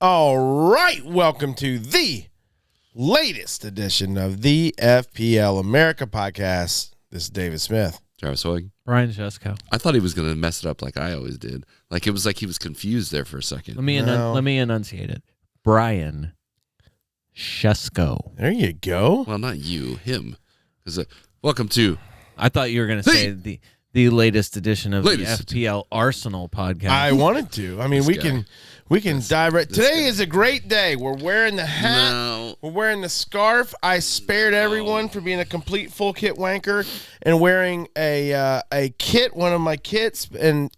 All right, welcome to the latest edition of the FPL America podcast. This is David Smith. Travis Hoig. Brian Jesko. I thought he was going to mess it up like I always did. Like it was like he was confused there for a second. Let me enunciate it. Brian Shesko. There you go. Well, not you, him. Because welcome to. I thought you were going to say the latest edition of the FPL Arsenal podcast. I wanted to. I mean, we can dive right. Today is a great day. We're wearing the hat. No. We're wearing the scarf. I spared everyone for being a complete full kit wanker and wearing a kit, one of my kits, and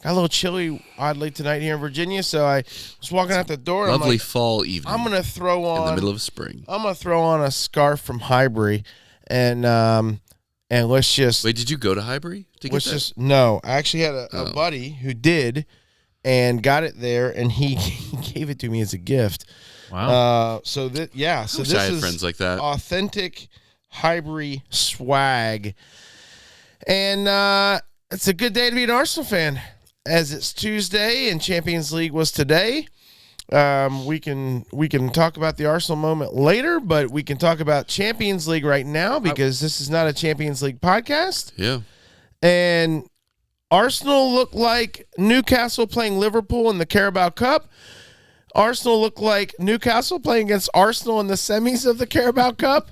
got a little chilly oddly tonight here in Virginia. So I was walking out the door. Lovely I'm like, fall evening. I'm gonna throw on in the middle of spring. I'm gonna throw on a scarf from Highbury, and let's just wait. Did you go to Highbury to get that? No. I actually had a buddy who did. And got it there, and he gave it to me as a gift. Wow. So this I had is friends like that. Authentic Highbury swag, and it's a good day to be an Arsenal fan, as it's Tuesday and Champions League was today. We can talk about the Arsenal moment later, but we can talk about Champions League right now because this is not a Champions League podcast. Yeah. And Arsenal looked like Newcastle playing Liverpool in the Carabao Cup. Arsenal looked like Newcastle playing against Arsenal in the semis of the Carabao Cup.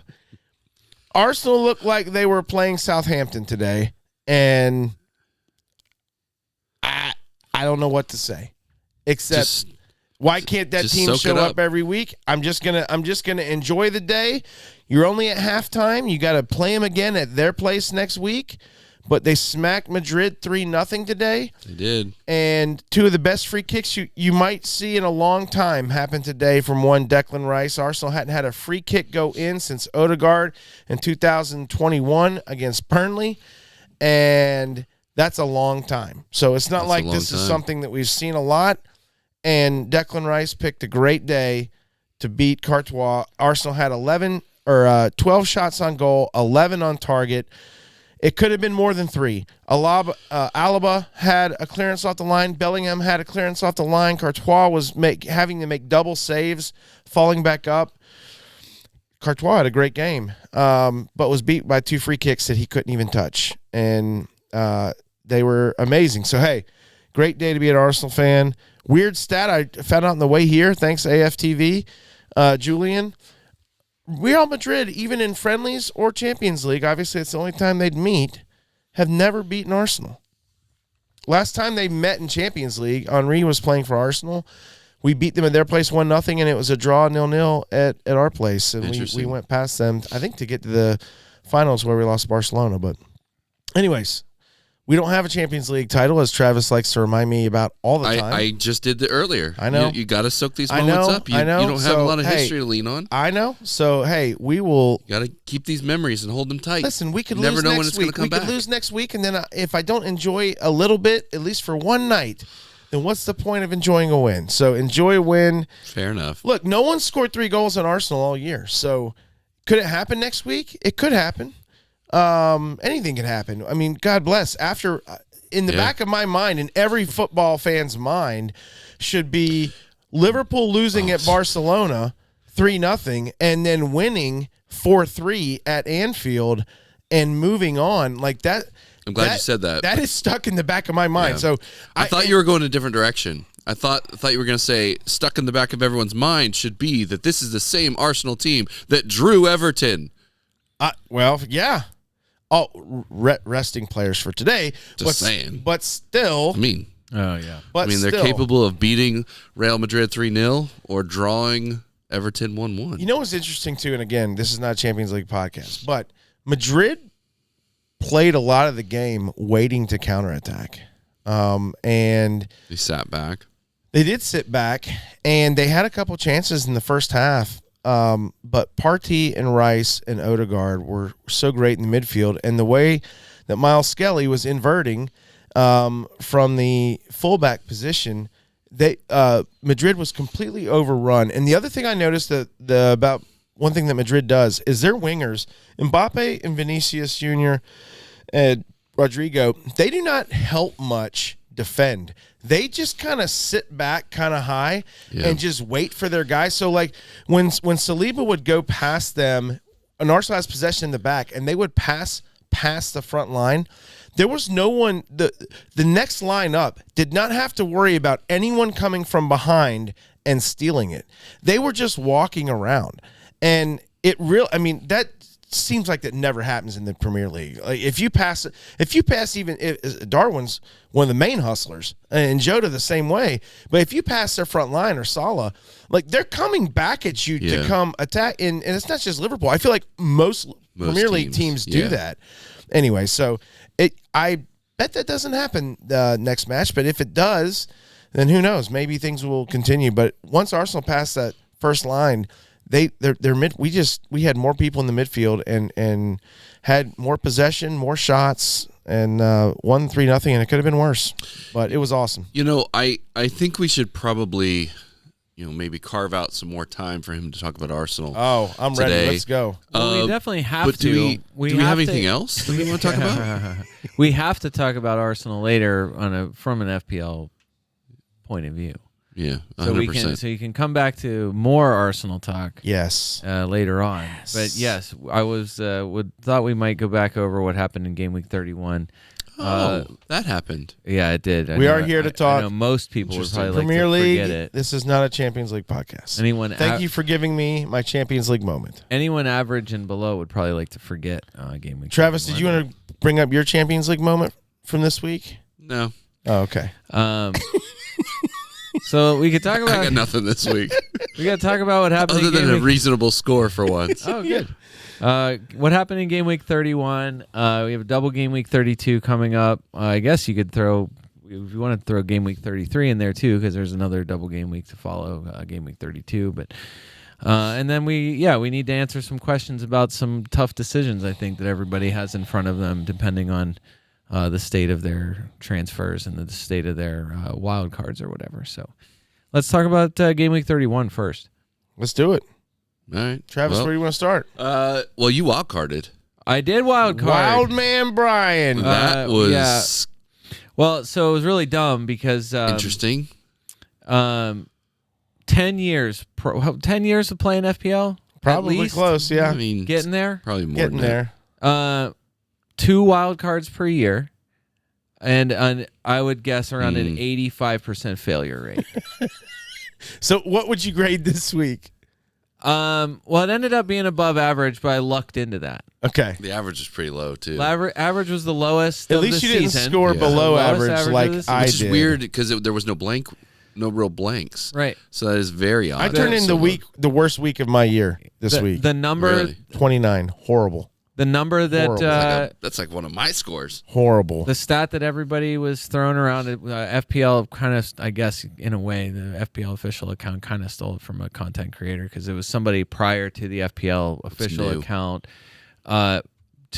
Arsenal looked like they were playing Southampton today, and I don't know what to say, except why can't that team show up every week? I'm just gonna enjoy the day. You're only at halftime. You got to play them again at their place next week. But they smacked Madrid 3-0 today. They did. And two of the best free kicks you might see in a long time happened today from one Declan Rice. Arsenal hadn't had a free kick go in since Odegaard in 2021 against Burnley. And that's a long time. So it's not like this is something that we've seen a lot. And Declan Rice picked a great day to beat Courtois. Arsenal had 12 shots on goal, 11 on target. It could have been more than 3. Alaba had a clearance off the line. Bellingham had a clearance off the line. Courtois was having to make double saves, falling back up. Courtois had a great game, but was beat by 2 free kicks that he couldn't even touch. And they were amazing. So, hey, great day to be an Arsenal fan. Weird stat I found out on the way here. Thanks, AFTV. Julian. Real Madrid, even in friendlies or Champions League, obviously it's the only time they'd meet, have never beaten Arsenal. Last time they met in Champions League, Henry was playing for Arsenal. We beat them at their place 1-0, and it was a draw 0-0 at our place. And we went past them, I think, to get to the finals where we lost to Barcelona. But anyways, we don't have a Champions League title, as Travis likes to remind me about all the time. I just did it earlier. I know. You got to soak these moments up. You don't have a lot of history to lean on. I know. So, hey, we will. You got to keep these memories and hold them tight. Listen, we could lose next week. We could lose next week, and then if I don't enjoy a little bit, at least for one night, then what's the point of enjoying a win? So enjoy a win. Fair enough. Look, no one scored 3 goals on Arsenal all year. So could it happen next week? It could happen. Anything can happen. I mean, God bless. After... in the back of my mind, in every football fan's mind, should be Liverpool losing at Barcelona 3-0 and then winning 4-3 at Anfield and moving on like that. I'm glad you said that. That is stuck in the back of my mind. Yeah. So I thought you were going a different direction. I thought you were going to say stuck in the back of everyone's mind should be that this is the same Arsenal team that drew Everton. Well, yeah. Resting players for today. Just saying. But still. I mean. Oh, yeah. But they're capable of beating Real Madrid 3-0 or drawing Everton 1-1. You know what's interesting, too, and again, this is not a Champions League podcast, but Madrid played a lot of the game waiting to counterattack. And they sat back. They did sit back, and they had a couple chances in the first half. But Partey and Rice and Odegaard were so great in the midfield, and the way that Miles Skelly was inverting from the fullback position, Madrid was completely overrun. And the other thing I noticed about one thing that Madrid does is their wingers, Mbappe and Vinicius Jr. and Rodrigo, they do not help much defend. They just kind of sit back kind of high and just wait for their guys. So like when Saliba would go past them, an Arsenal has possession in the back, and they would pass past the front line. There was no one. The next line up did not have to worry about anyone coming from behind and stealing it. They were just walking around, and that seems like that never happens in the Premier League. Like if you pass even if Darwin's one of the main hustlers, and Jota the same way. But if you pass their front line or Salah, like they're coming back at you to come attack. And it's not just Liverpool. I feel like most Premier League teams do that. Anyway, so I bet that doesn't happen next match. But if it does, then who knows? Maybe things will continue. But once Arsenal passed that first line, we had more people in the midfield and had more possession, more shots, and won 3-0, and it could have been worse, but it was awesome. I think we should probably maybe carve out some more time for him to talk about Arsenal. Oh, I'm today. ready. Let's go. Well, we definitely have to. Do we have anything else that we want to talk about? We have to talk about Arsenal later from an FPL point of view. Yeah, 100%. So you can come back to more Arsenal talk. Yes, later on. Yes. But yes, I thought we might go back over what happened in game week 31. That happened. Yeah, it did. We are here to talk. I know most people would probably Premier like to League. Forget it. This is not a Champions League podcast. Thank you for giving me my Champions League moment. Anyone average and below would probably like to forget game week. Travis, 31. Did you want to bring up your Champions League moment from this week? No. Oh, okay. So we could talk about. I got nothing this week. We got to talk about what happened. Other than a reasonable score for once. Oh, good. What happened in game week 31? We have a double game week 32 coming up. I guess you could throw, if you want to throw game week 33 in there too, because there's another double game week to follow, game week 32. But and then we need to answer some questions about some tough decisions I think that everybody has in front of them, depending on the state of their transfers and the state of their wild cards or whatever. So let's talk about game week 31 first. Let's do it. All right. Travis, where do you want to start? Well, you wild carded. I did wild card. Wild man Brian. That was... Well, so it was really dumb because... interesting. 10 years of playing FPL? Probably close, yeah. I mean, getting there? Probably more getting than there. 2 wild cards per year, and I would guess around an 85% failure rate. So what would you grade this week? Well, it ended up being above average, but I lucked into that. Okay. The average is pretty low, too. Average was the lowest At of least the you didn't season. score below average like I did. Which is weird because there was no real blanks. Right. So that is very odd. I turned in the worst week of my year this week. The number... Really? 29. Horrible. The number that... that's like one of my scores. Horrible. The stat that everybody was throwing around, FPL kind of, I guess, in a way, the FPL official account kind of stole it from a content creator because it was somebody prior to the FPL official account to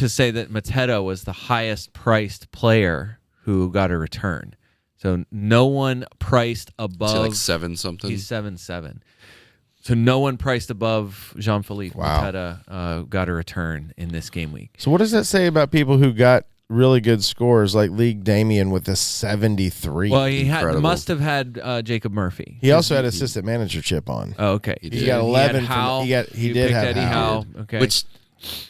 say that Mateta was the highest priced player who got a return. So no one priced above... Is he like 7 something? He's 7-7. So no one priced above Jean-Philippe Mateta got a return in this game week. So what does that say about people who got really good scores like League Damien with a 73? Well, he must have had Jacob Murphy. He also had assistant manager chip on. Oh, okay. He got 11. He did have Eddie Howe. Okay. Which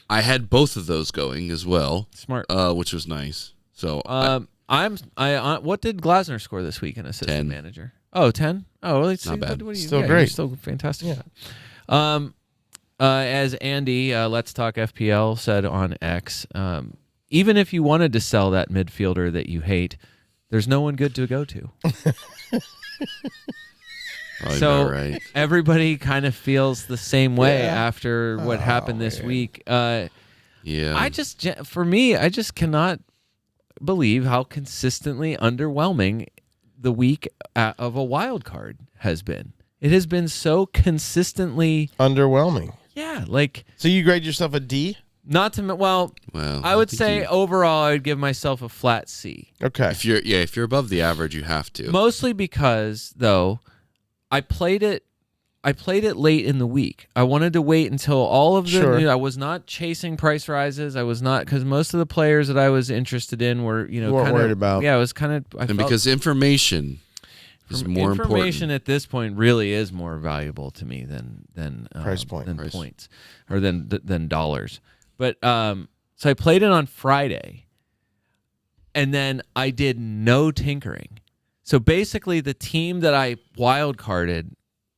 I had both of those going as well. Smart. Which was nice. So what did Glasner score this week in assistant 10. manager? Oh, 10? Oh, well, not bad. Still great. Still fantastic. Yeah. As Andy, Let's Talk FPL, said on X, even if you wanted to sell that midfielder that you hate, there's no one good to go to. So right. Everybody kind of feels the same way after what happened this week. Yeah. I just cannot believe how consistently underwhelming the week of a wild card has been. It has been so consistently underwhelming. Yeah, so you grade yourself a D? Not to well I would say overall I would give myself a flat C. Okay. If you're above the average, you have to. Mostly because though I played it I played it late in the week. I wanted to wait until all of the Sure. I was not chasing price rises. I was not, because most of the players that I was interested in were, You weren't worried about. Yeah, I was kind of. And because information is more information important. at this point really is more valuable to me than Price point. than Price. points or than dollars. But so I played it on Friday, and then I did no tinkering. So basically, the team that I wildcarded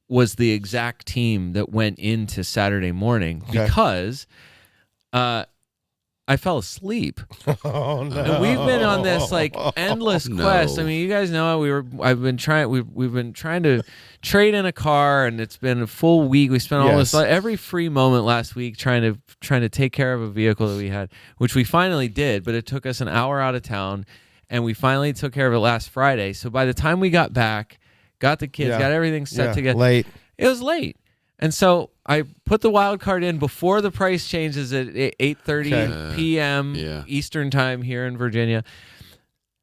was the exact team that went into Saturday morning because I fell asleep. Oh no! And we've been on this like endless No. quest. I mean, you guys know we've been trying to trade in a car, and it's been a full week. We spent all this every free moment last week trying to take care of a vehicle that we had, which we finally did. But it took us an hour out of town, and we finally took care of it last Friday. So by the time we got back, got the kids, got everything set together, late. It was late. And so I put the wild card in before the price changes at 8:30 p.m. Eastern time here in Virginia.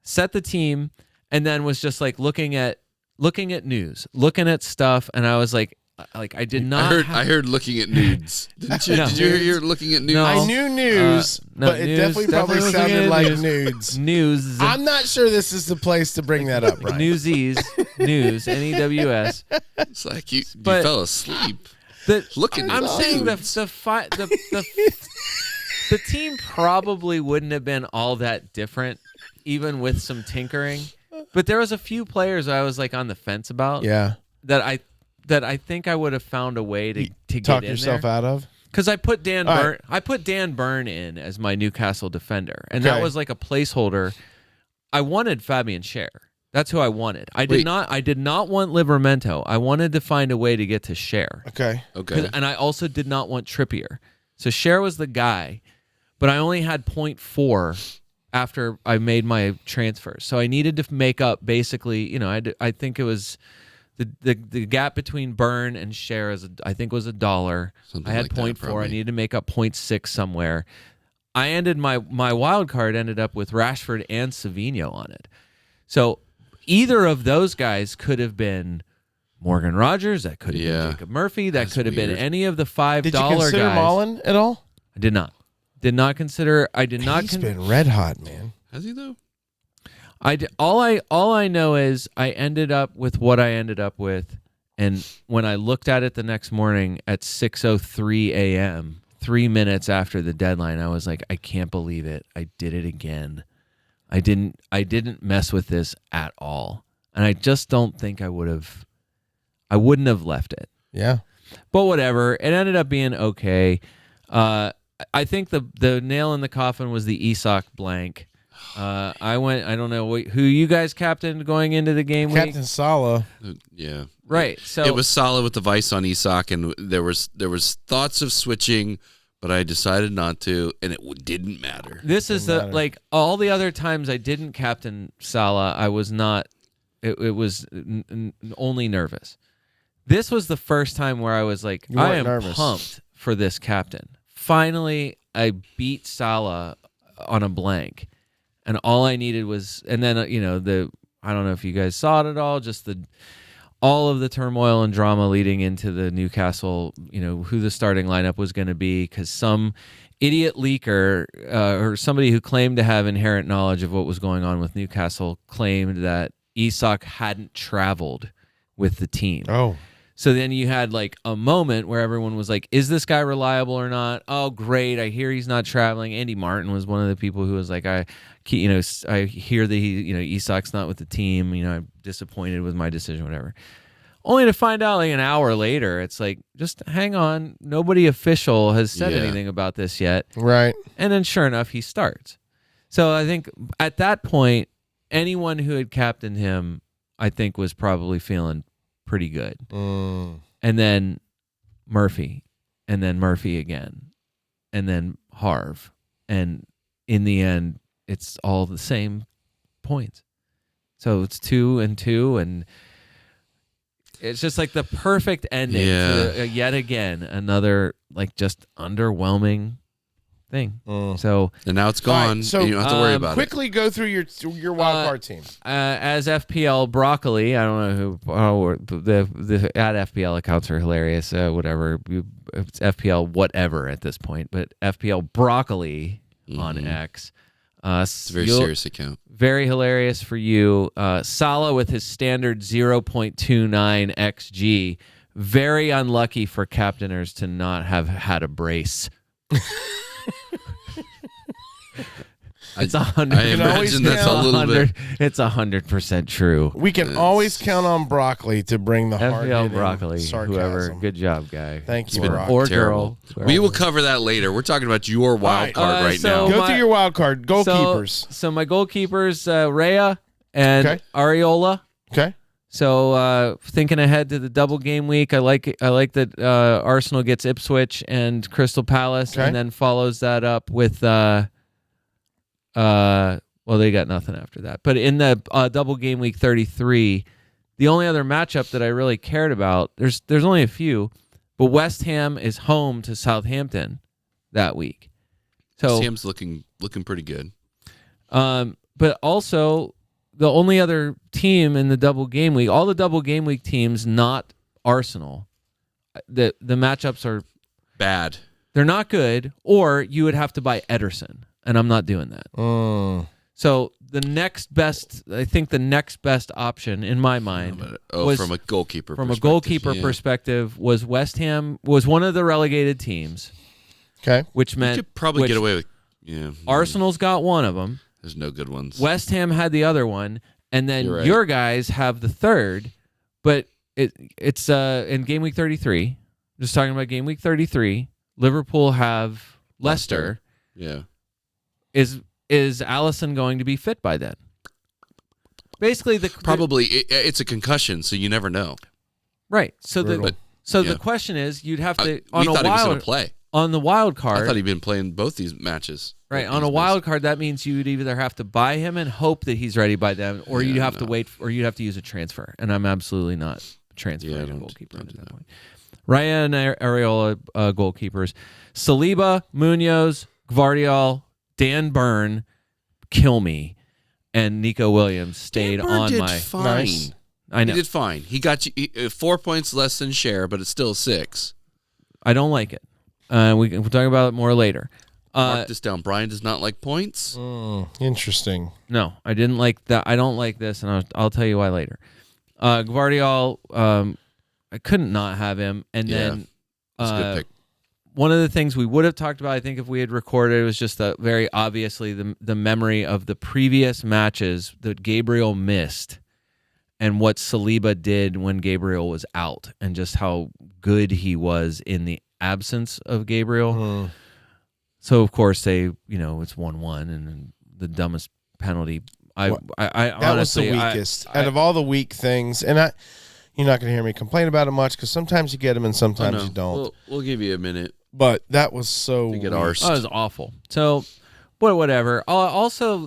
Set the team, and then was just like looking at news, looking at stuff, and I was like I did not. I heard looking at nudes. Didn't you? No. Did you hear you're looking at nudes? No. I knew news, no, but it news, definitely probably definitely sounded looking like at nudes. News. I'm not sure this is the place to bring that up, right? Newsies, news, NEWS. It's like you But- fell asleep. I'm at saying nudes. the team probably wouldn't have been all that different, even with some tinkering. But there was a few players I was like on the fence about. Yeah. That I think I would have found a way to get Talk in yourself there. out of. Because I put Dan All Byrne. right. I put Dan Byrne in as my Newcastle defender, and that Okay. was like a placeholder. I wanted Fabian Schär. That's who I wanted. I Wait. did not want Livramento. I wanted to find a way to get to Schär. Okay. Okay. And I also did not want Trippier. So Schär was the guy, but I only had 0.4 after I made my transfer. So I needed to make up basically, I think it was the gap between Byrne and Schär I think was $1. Something I had like that, 0.4. I probably. needed to make up 0.6 somewhere. I ended my wild card ended up with Rashford and Savinho on it. So either of those guys could have been Morgan Rogers. That could have been Jacob Murphy. That That's could have been weird. any of the $5 Did you consider guys. Mullen at all? I did not. Did not consider. I did not. He's been red hot, man. Has he though? All I know is I ended up with what I ended up with, and when I looked at it the next morning at 6:03 a.m., 3 minutes after the deadline, I was like, I can't believe it. I did it again. I didn't mess with this at all, and I just don't think I wouldn't have left it. Yeah. But whatever, it ended up being okay. I think the nail in the coffin was the Isak blank. I don't know who you guys captained going into the game week. Captain Salah. Yeah. Right. So It was solid with the vice on Isak, and there was thoughts of switching, but I decided not to, and it didn't matter. this is Doesn't matter. like all the other times I didn't captain Salah, I was not. It was only nervous. This was the first time where I was like, You I weren't am nervous. pumped for this captain. Finally, I beat Salah on a blank, and all I needed was, and then I don't know if you guys saw it at all, just all of the turmoil and drama leading into the Newcastle, who the starting lineup was going to be, because some idiot leaker or somebody who claimed to have inherent knowledge of what was going on with Newcastle claimed that Isak hadn't traveled with the team. Oh. So then you had like a moment where everyone was like, is this guy reliable or not? Oh, great. I hear he's not traveling. Andy Martin was one of the people who was like, I hear that Isak's not with the team. I'm disappointed with my decision, whatever. Only to find out like an hour later, it's like, just hang on. Nobody official has said Yeah. anything about this yet. Right. And then sure enough, he starts. So I think at that point, anyone who had captained him, I think was probably feeling pretty good. Mm. And then Murphy, and then Murphy again, and then Harv. And in the end, it's all the same points. So it's 2 and 2, and it's just like the perfect ending Yeah. to yet again another like just underwhelming thing. So And now it's All right, gone. so, and you don't have to worry about quickly go through your wild card team. as FPL Broccoli, I don't know who the at FPL accounts are hilarious. Whatever, it's FPL whatever at this point, but FPL Broccoli on X. It's a very serious account. Very hilarious for you. Salah with his standard 0.29 XG. Very unlucky for captainers to not have had a brace. It's 100. I imagine that's a little bit. It's 100% true. We can always count on Broccoli to bring the hard FPL Broccoli, sarcasm. whoever. Good job, guy. Thank you, Been Brock. Or terrible. girl. We will cover that later. We're talking about your wild card right so- now. Go through your wild card. Goalkeepers. So my goalkeepers, Rhea and Okay. Areola. Okay. So thinking ahead to the double game week, I like that Arsenal gets Ipswich and Crystal Palace, Okay. and then follows that up with well, they got nothing after that. But in the double game week 33, the only other matchup that I really cared about, there's only a few, but West Ham is home to Southampton that week. So Sam's looking pretty good. but also the only other team in the double game week, all the double game week teams, not Arsenal, the matchups are Bad. they're not good, or you would have to buy Ederson, and I'm not doing that. So the next best option in my mind was from a goalkeeper perspective was West Ham was one of the relegated teams. Okay. Which You meant could probably get away with. Yeah. Arsenal's got one of them. There's no good ones. West Ham had the other one, and then You're right. your guys have the third. But it's in game week 33. Just talking about game week 33. Liverpool have Leicester. Yeah. Is Allison going to be fit by then? Basically, Probably it's a concussion, so you never know. right. So Brutal. the question is, you'd have to We thought he was going to play. on the wild I card. thought he'd been playing both these matches. Right, on a wild card, that means you'd either have to buy him and hope that he's ready by then, or you'd have to wait, or you'd have to use a transfer. And I'm absolutely not transferring a goalkeeper at that point. Raya and Areola goalkeepers. Saliba, Munoz, Gvardiol, Dan Burn, kill me, and Nico Williams stayed Burn on did my. fine. Nice. I know. He did fine. He got you 4 points less than share, but it's still 6. I don't like it. We'll talk about it more later. Mark this down. Brian does not like points. Interesting. No, I didn't like that. I don't like this, and I'll tell you why later. Gvardiol, I couldn't not have him, and then That's a good pick. one of the things we would have talked about, I think, if we had recorded, was just very obviously the memory of the previous matches that Gabriel missed, and what Saliba did when Gabriel was out, and just how good he was in the absence of Gabriel. So of course it's 1-1, and the dumbest penalty. I That honestly, was the weakest out of all the weak things, and you're not going to hear me complain about it much because sometimes you get them and sometimes you don't. We'll give you a minute But that was so to get weak. ours. That was awful. So, but whatever. Also,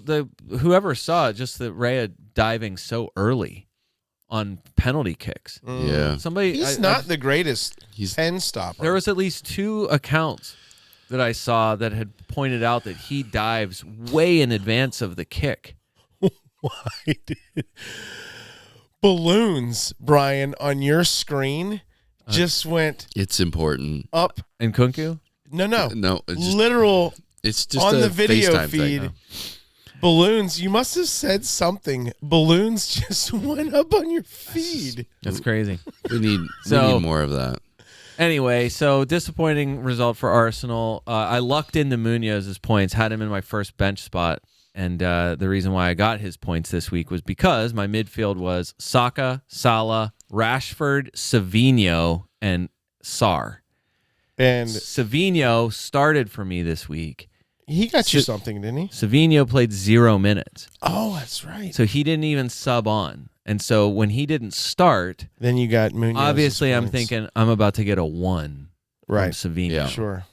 whoever saw it, just the Raya diving so early on penalty kicks. Yeah. Somebody. He's not the greatest pen stopper. There was at least 2 accounts that I saw that had pointed out that he dives way in advance of the kick. Why did balloons, Brian, on your screen just went It's important. up? And Kunku? No. No, it's just, Literal it's just on a the video FaceTime feed. thing. Balloons. You must have said something. Balloons just went up on your feed. That's crazy. We need more of that. Anyway, so disappointing result for Arsenal. I lucked into Munoz's points, had him in my first bench spot, and the reason why I got his points this week was because my midfield was Saka, Salah, Rashford, Savinho, and Sarr. And Savinho started for me this week. he got you something, didn't he? Savinho played 0 minutes, Oh, that's right. so he didn't even sub on. And so when he didn't start, Then you got Munoz. obviously I'm thinking I'm about to get a 1 right. from Savinho. Yeah. Sure.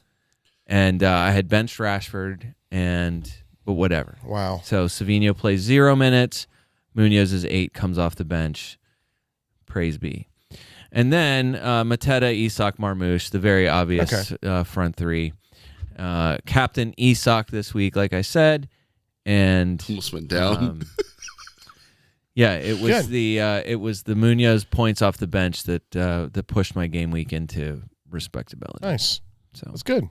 And I had benched Rashford, but whatever. Wow. So Savinho plays 0 minutes. Munoz's 8 comes off the bench. Praise be. And then Mateta, Isak, Marmoush, the very obvious front three. Captain Isak this week, like I said, and Almost went down. yeah, it was Good. it was the Munoz points off the bench that pushed my game week into respectability. Nice. So That's good.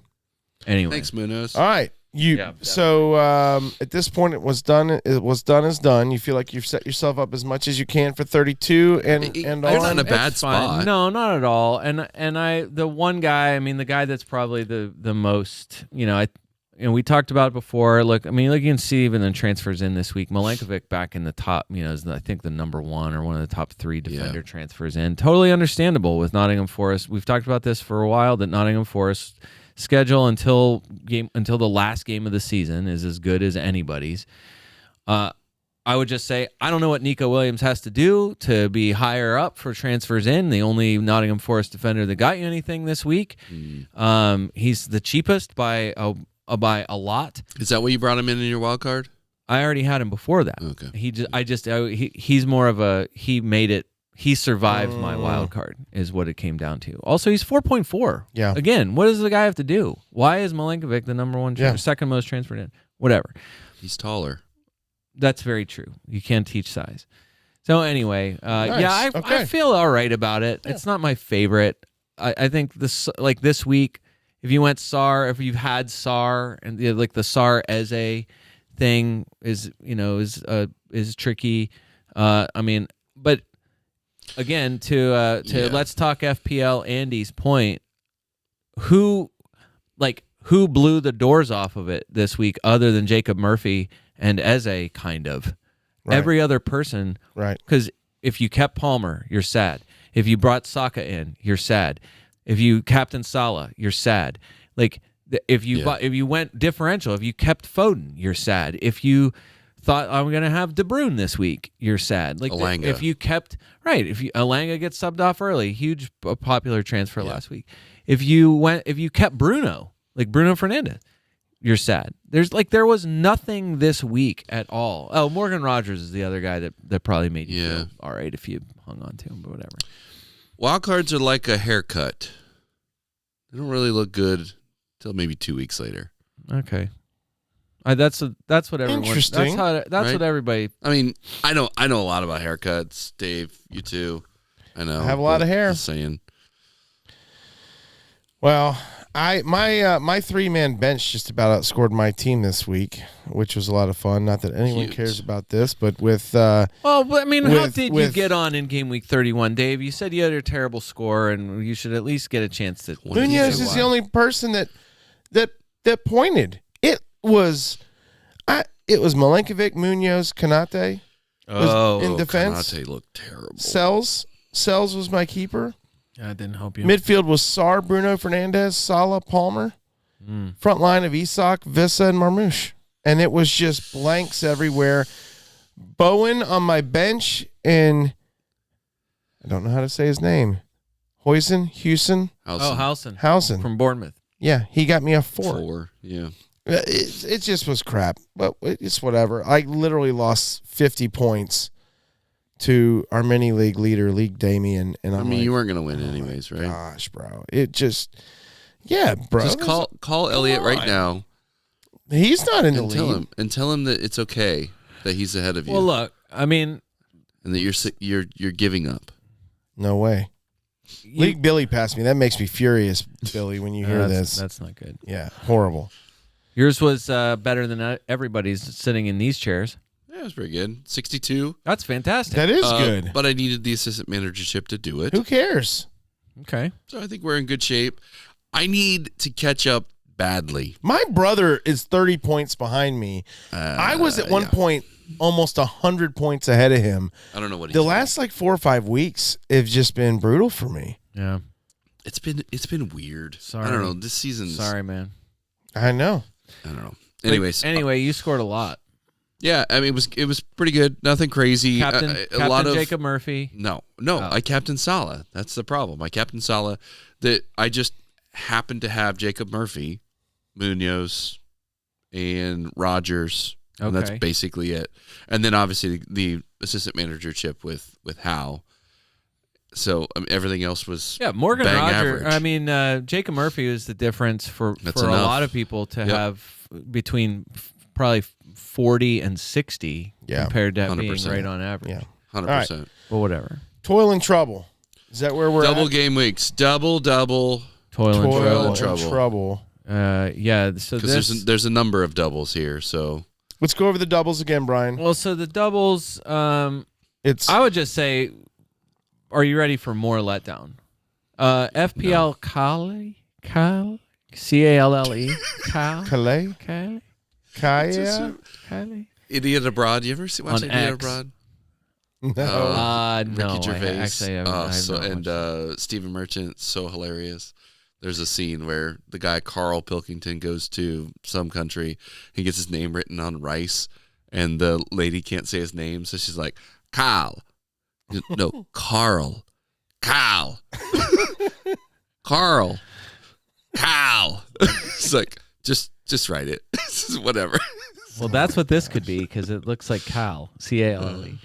anyway, Thanks, Munoz. All right. At this point, it was done. It was done as done. You feel like you've set yourself up as much as you can for 32 and I'm on. not in a bad it's fine. spot. No, not at all. And the one guy, I mean, the guy that's probably the most, we talked about it before. Look, you can see even the transfers in this week. Milenkovic back in the top, is I think the number one or one of the top three defender transfers in. Totally understandable with Nottingham Forest. We've talked about this for a while, that Nottingham Forest schedule until the last game of the season is as good as anybody's. I would just say I don't know what Nico Williams has to do to be higher up for transfers in. The only Nottingham Forest defender that got you anything this week. He's the cheapest by a lot. Is that why you brought him in your wild card? I already had him before that. Okay. He's more of a he survived my wild card is what it came down to. Also, he's 4.4. Yeah. Again, what does the guy have to do? Why is Milenkovic the number one, second most transferred in? Whatever. He's taller. That's very true. You can't teach size. So anyway, Nice. I feel all right about it. Yeah. It's not my favorite. I think this week, if you went SAR, if you've had SAR, and the SAR Eze thing is tricky. But again, to let's talk FPL. Andy's point, who blew the doors off of it this week, other than Jacob Murphy and Eze, kind of. Right. Every other person, Right. Because if you kept Palmer, you're sad. If you brought Saka in, you're sad. If you captain Salah, you're sad. If you went differential, if you kept Foden, you're sad. If you thought I'm going to have De Bruyne this week, you're sad. Alanga. If you kept Alanga gets subbed off early, huge popular transfer last week. If you kept Bruno, like Bruno Fernandes, you're sad. There was nothing this week at all. Oh, Morgan Rogers is the other guy that probably made you feel all right if you hung on to him, but whatever. Wild cards are like a haircut. They don't really look good until maybe 2 weeks later. Okay. That's what everyone. Interesting. That's Right? what everybody. I know a lot about haircuts. Dave, you too. I know. I have a lot of hair. Just saying. Well, my 3-man bench just about outscored my team this week, which was a lot of fun. Not that anyone Cute. cares about this, but with How did you with- get on in game week 31, Dave? You said you had a terrible score, and you should at least get a chance to. Munoz is the only person that pointed. It was Milenkovic, Munoz, Kanate. In defense. Kanate looked terrible. Sells was my keeper. That didn't help you. Midfield was Sarr, Bruno Fernandes, Salah, Palmer. Front line of Isak, Vissa, and Marmouche. And it was just blanks everywhere. Bowen on my bench, and I don't know how to say his name. Housen. Housen from Bournemouth. Yeah, he got me a 4. 4. Yeah. It just was crap, but it's whatever. I literally lost 50 points to our mini league leader, League Damien, and you weren't gonna win anyways, right? Gosh, bro, it just, bro. Just call Elliot right now. He's not in the and league. tell him that it's okay that he's ahead of you. Well, look, and that you're giving up. No way. League Billy passed me. That makes me furious, Billy, when you hear this. That's not good. Yeah, horrible. Yours was better than everybody's sitting in these chairs. Yeah, it was pretty good. 62. That's fantastic. That is good. But I needed the assistant managership to do it. Who cares? Okay. So I think we're in good shape. I need to catch up badly. My brother is 30 points behind me. I was at one point almost 100 points ahead of him. I don't know what the last 4 or 5 weeks have just been brutal for me. Yeah. It's been weird. Sorry. I don't know. This season's Sorry, man. I know. I don't know. Anyways, anyway, you scored a lot. Yeah, it was pretty good. Nothing crazy. Captain Jacob Murphy. No. I captained Salah. That's the problem. I captained Salah. That I just happened to have Jacob Murphy, Munoz, and Rogers. And that's basically it. And then obviously the assistant managership with Howe. So everything else was Morgan bang Roger. average. I mean, Jacob Murphy was the difference for That's a enough. lot of people to have between probably 40 and 60 compared to that being 100%. right on average. Yeah. 100%. But whatever. Toil and trouble. Is that where we're Double at? game weeks. Double. Toil and Toil trouble. and trouble. Yeah. So Because there's a number of doubles here. So Let's go over the doubles again, Brian. well, so the doubles. It's I would just say, are you ready for more letdown? FPL Cali, C-A-L-L-E, Calais, Cali, Kaya. Cali. Idiot Abroad. You ever watch On Idiot X. Abroad? No. No. Ricky Gervais. Actually, I have not watched Stephen Merchant, so hilarious. There's a scene where the guy Carl Pilkington goes to some country. He gets his name written on rice, and the lady can't say his name, so she's like, Carl. No, Carl. Carl. Carl. Carl. It's like, just write it. Whatever. Well, that's what this could be because it looks like Cal, C-A-L-L-E.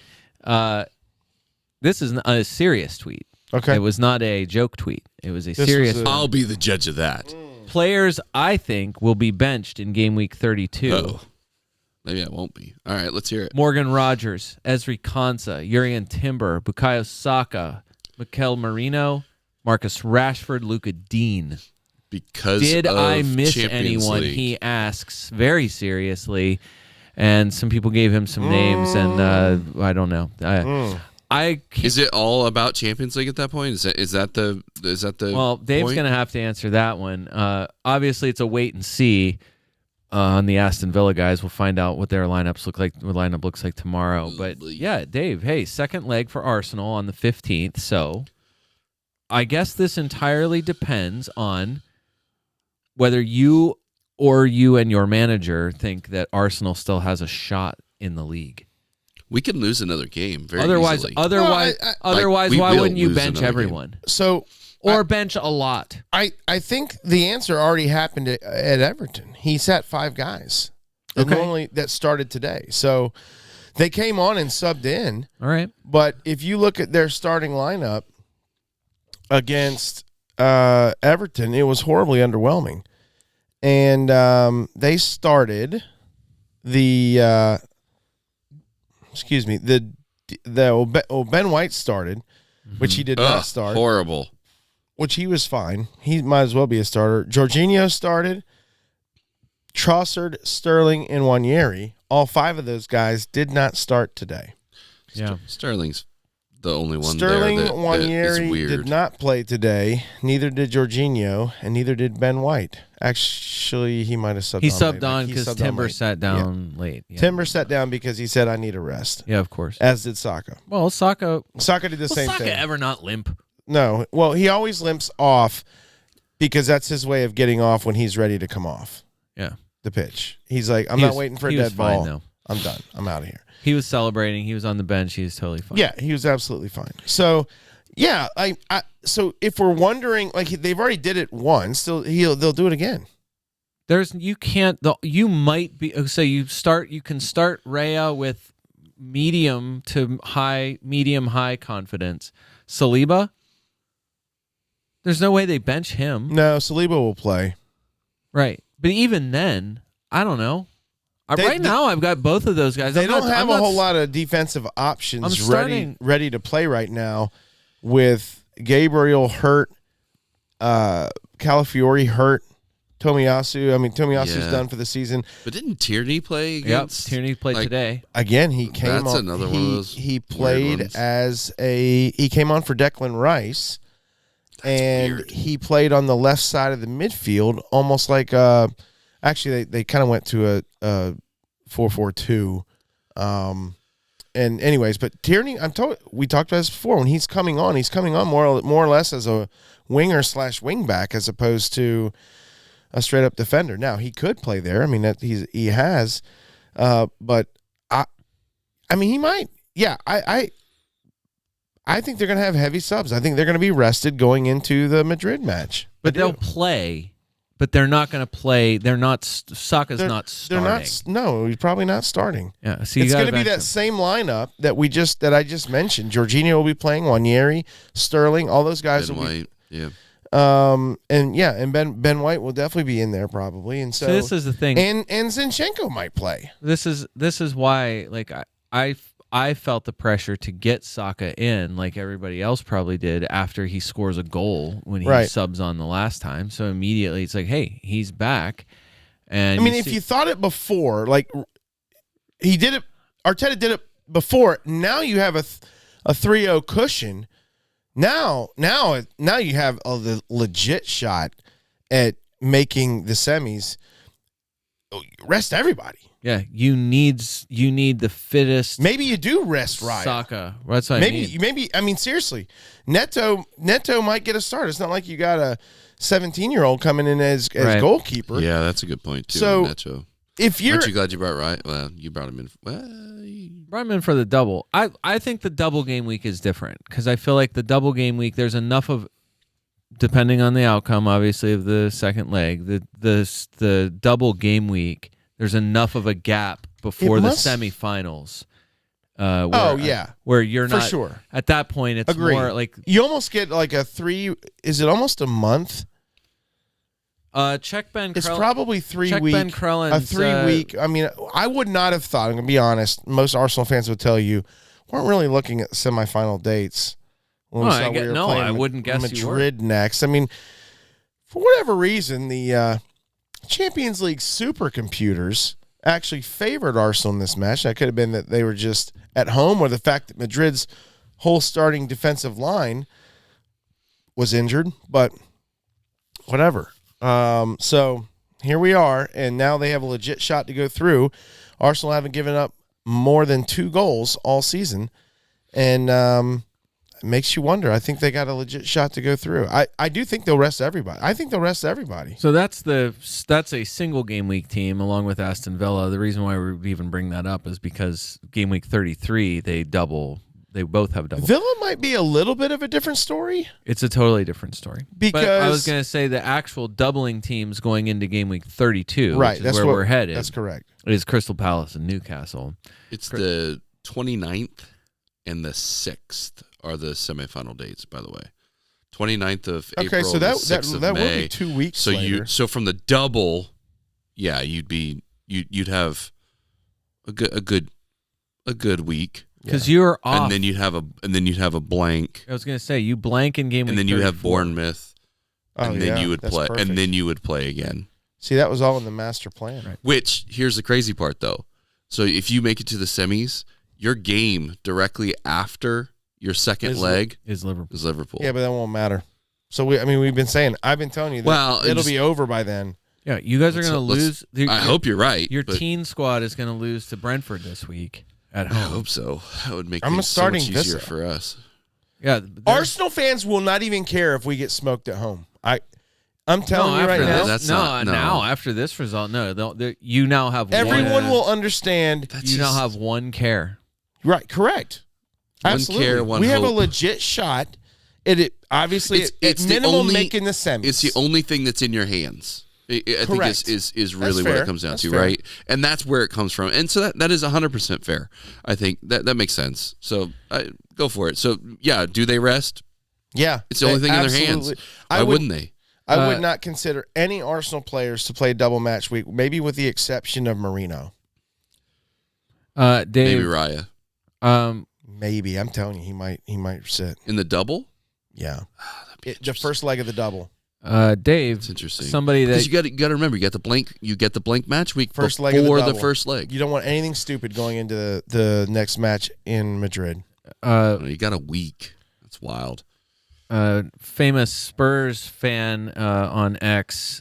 This is a serious tweet. Okay. It was not a joke tweet. It was a This serious was one. I'll be the judge of that. Players, I think, will be benched in game week 32. Oh. Maybe I won't be. All right, let's hear it. Morgan Rogers, Ezri Konsa, Urian Timber, Bukayo Saka, Mikel Marino, Marcus Rashford, Luka Dean. Because Did of I miss Champions anyone? League. He asks very seriously, and some people gave him some names, and I don't know. I can't, Is it all about Champions League at that point? Is that the well, Dave's point? going to have to answer that one. Obviously, it's a wait and see on the Aston Villa guys. We'll find out what their lineups look like. What lineup looks like tomorrow. But yeah, Dave. Hey, second leg for Arsenal on the 15th. So I guess this entirely depends on whether you and your manager think that Arsenal still has a shot in the league. We can lose another game very Otherwise, easily. otherwise, we why will wouldn't you lose bench another everyone So or bench a lot? I think the answer already happened at Everton. He sat 5 guys. And Okay. normally that started today. So they came on and subbed in. All right. But if you look at their starting lineup against Everton, it was horribly underwhelming. And they started Ben White started, which he did not start, Horrible. which he was fine. He might as well be a starter. Jorginho started. Trossard, Sterling, and Nwaneri. All 5 of those guys did not start today. Yeah. Sterling's the only one Sterling, there that is Nwaneri weird. did not play today. Neither did Jorginho, and neither did Ben White. Actually, he might have subbed on. He late. subbed on He because subbed on Timber late. sat down late. Yeah. Timber sat down because he said, I need a rest, Yeah, of course. as did Saka. Well, Saka. Saka did the same Saka thing. ever not limp? No. Well, he always limps off because that's his way of getting off when he's ready to come off Yeah. the pitch. He's like, I'm He not was- waiting for a he was dead fine, ball. though. I'm done. I'm out of here. He was celebrating. He was on the bench. He was totally fine. Yeah, he was absolutely fine. So, yeah, so if we're wondering, like they've already did it once, they'll do it again. You might be so you can start Raya with medium high confidence. Saliba, there's no way they bench him. No, Saliba will play. Right. But even then, I don't know. Now I've got both of those guys. They don't have a whole lot of defensive I'm options starting- ready to play right now with Gabriel hurt, Calafiori hurt, Tomiyasu. I mean, Tomiyasu's Yeah. done for the season. But didn't Tierney play Yep. against? Tierney played today. Again, he came That's on. another one of those He weird played ones. he came on for Declan Rice, and weird. he played on the left side of the midfield, almost like actually they kind of went to a 4-4-2. And anyways, but Tierney, we talked about this before. When he's coming on more or less as a winger / wing back as opposed to a straight up defender. Now he could play there. I mean he has, but I mean he might. Yeah, I think they're gonna have heavy subs. I think they're gonna be rested going into the Madrid match. But they'll play but they're not going to play. They're not. Saka's not starting. They're not. No, he's probably not starting. Yeah, so It's going to be that same lineup that I just mentioned. Jorginho will be playing. Wanyeri, Sterling, all those guys Ben will White, yeah. and Ben White will definitely be in there probably. And so this is the thing. And Zinchenko might play. This is why like I felt the pressure to get Saka in like everybody else probably did after he scores a goal when he subs on the last time. So immediately it's like, hey, he's back. And I mean, if you thought it before, like he did it, Arteta did it before. Now you have a 3-0 cushion. Now you have a legit shot at making the semis. Rest everybody. Yeah, you need the fittest. Maybe you do rest Raya. Saka. That's what I mean. Maybe. I mean, seriously, Neto might get a start. It's not like you got a 17-year-old coming in as goalkeeper. Yeah, that's a good point too. So Neto. If you're, aren't you glad you brought Ryan? Well, you brought him in. Brought him in for the double. I think the double game week is different because I feel like the double game week there's enough of, depending on the outcome, obviously of the second leg, the double game week. There's enough of a gap before the semifinals. Where you're not for sure at that point. It's more like you almost get like a 3. Is it almost a month? Check Ben. It's probably 3 week. Ben Krellen's, a 3 week. I mean, I would not have thought. I'm gonna be honest. Most Arsenal fans would tell you weren't really looking at semifinal dates. When we saw we were playing I wouldn't guess Madrid next. I mean, for whatever reason, the Champions League supercomputers actually favored Arsenal in this match. That could have been that they were just at home, or the fact that Madrid's whole starting defensive line was injured. But whatever. So here we are, and now they have a legit shot to go through. Arsenal haven't given up more than 2 goals all season, and it makes you wonder. I think they got a legit shot to go through. I do think they'll rest everybody. I think they'll rest everybody. So that's a single game week team along with Aston Villa. The reason why we even bring that up is because game week 33 they both have double. Villa might be a little bit of a different story. It's a totally different story. Because but I was going to say the actual doubling teams going into game week 32, right? Which is that's where we're headed. That's correct. It is Crystal Palace and Newcastle. It's the 29th and the 6th are the semifinal dates, by the way. 29th of April. Okay, so that 6th of May. May. Would be 2 weeks. later. So from the double, yeah, you'd have a good week. Because you're off, and then you'd have a blank. I was going to say you blank in game week, and then 34. you have Bournemouth, and then you would play, perfect. and then you would play again. See, that was all in the master plan. Right. Which here's the crazy part, though. So if you make it to the semis, your game directly after your second leg is Liverpool. Yeah, but that won't matter. So we've been saying, I've been telling you that it'll be over by then. Yeah, you guys are going to lose. I hope you're right. Your teen squad is going to lose to Brentford this week at home. I hope so. That would make things so much easier for us. Yeah, Arsenal fans will not even care if we get smoked at home. I'm telling you right now. Now after this result, you now have everyone will understand. You now have one care. Right, correct. Absolutely. One care, one we hope. have a legit shot. Obviously it's minimum making the semis. It's the only thing that's in your hands. I think is really what it comes down to, fair. right? And that's where it comes from. And so that is 100% fair. I think that makes sense. So go for it. So yeah, do they rest? Yeah, it's the only thing in their hands. Why wouldn't they? I would not consider any Arsenal players to play double match week, maybe with the exception of Marino. Dave, maybe Raya. Maybe, I'm telling you, he might sit in the double. Yeah, the first leg of the double. Dave, it's interesting. Somebody that you got to remember, you get the blank match week first before leg of the first leg. You don't want anything stupid going into the next match in Madrid. You got a week. That's wild. Famous Spurs fan on X,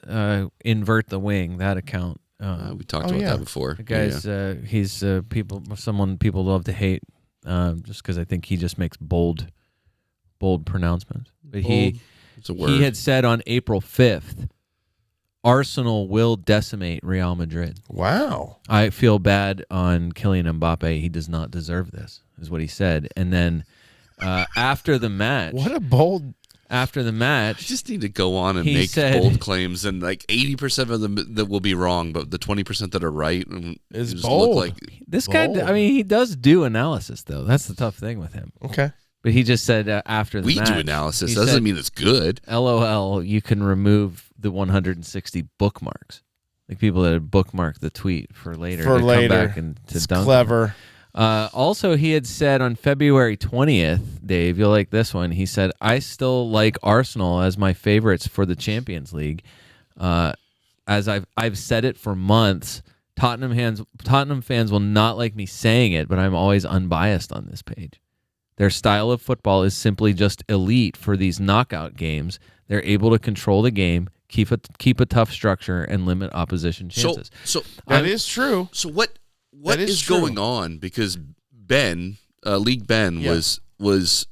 invert the wing, that account. We talked about that before. The guy's he's someone people love to hate, just because I think he just makes bold pronouncements. But he had said on April 5th, Arsenal will decimate Real Madrid. Wow. I feel bad on Kylian Mbappe. He does not deserve this, is what he said. And then after the match, what a bold after the I match, just need to go on and He make said- bold claims, and like 80% of them that will be wrong, but the 20% that are right Is just bold. look like this guy, Bold. I mean, he does do analysis, though. That's the tough thing with him. Okay. But he just said after the we match. do analysis. he Doesn't said, mean it's good. LOL, you can remove the 160 bookmarks. Like people that had bookmarked the tweet for later. For to later. Come back and to It's dunk. clever. Also, he had said on February 20th, Dave, you'll like this one. He said, I still like Arsenal as my favorites for the Champions League. As I've said it for months. Tottenham fans will not like me saying it, but I'm always unbiased on this page. Their style of football is simply just elite for these knockout games. They're able to control the game, keep a tough structure, and limit opposition chances. So That is true. So what That is is true. going on? Because Ben, League Ben, Yeah. was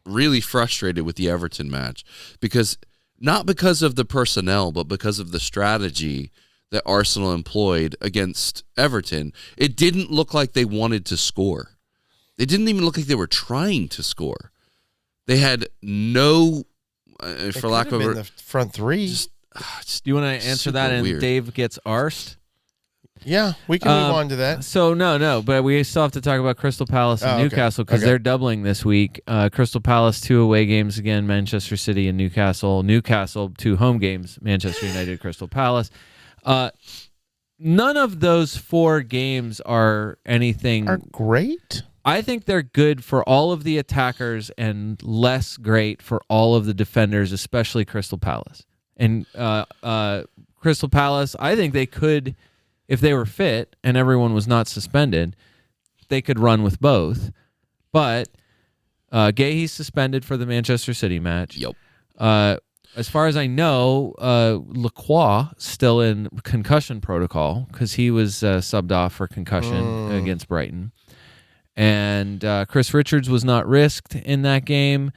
really frustrated with the Everton match not because of the personnel, but because of the strategy that Arsenal employed against Everton. It didn't look like they wanted to score. It didn't even look like they were trying to score. They had no, It for lack could of have a been the front three. just Do you want to answer that super and weird. Dave gets arsed? Yeah, we can move on to that. So no, but we still have to talk about Crystal Palace and Oh, okay. Newcastle because Okay. they're doubling this week. Crystal Palace 2 away games again, Manchester City and Newcastle. Newcastle 2 home games, Manchester United, Crystal Palace. None of those 4 games are anything. Are great. I think they're good for all of the attackers and less great for all of the defenders, especially Crystal Palace. And Crystal Palace, I think they could, if they were fit and everyone was not suspended, they could run with both. But Gahey's suspended for the Manchester City match. Yep. As far as I know, Lacroix still in concussion protocol because he was subbed off for concussion against Brighton. And Chris Richards was not risked in that game.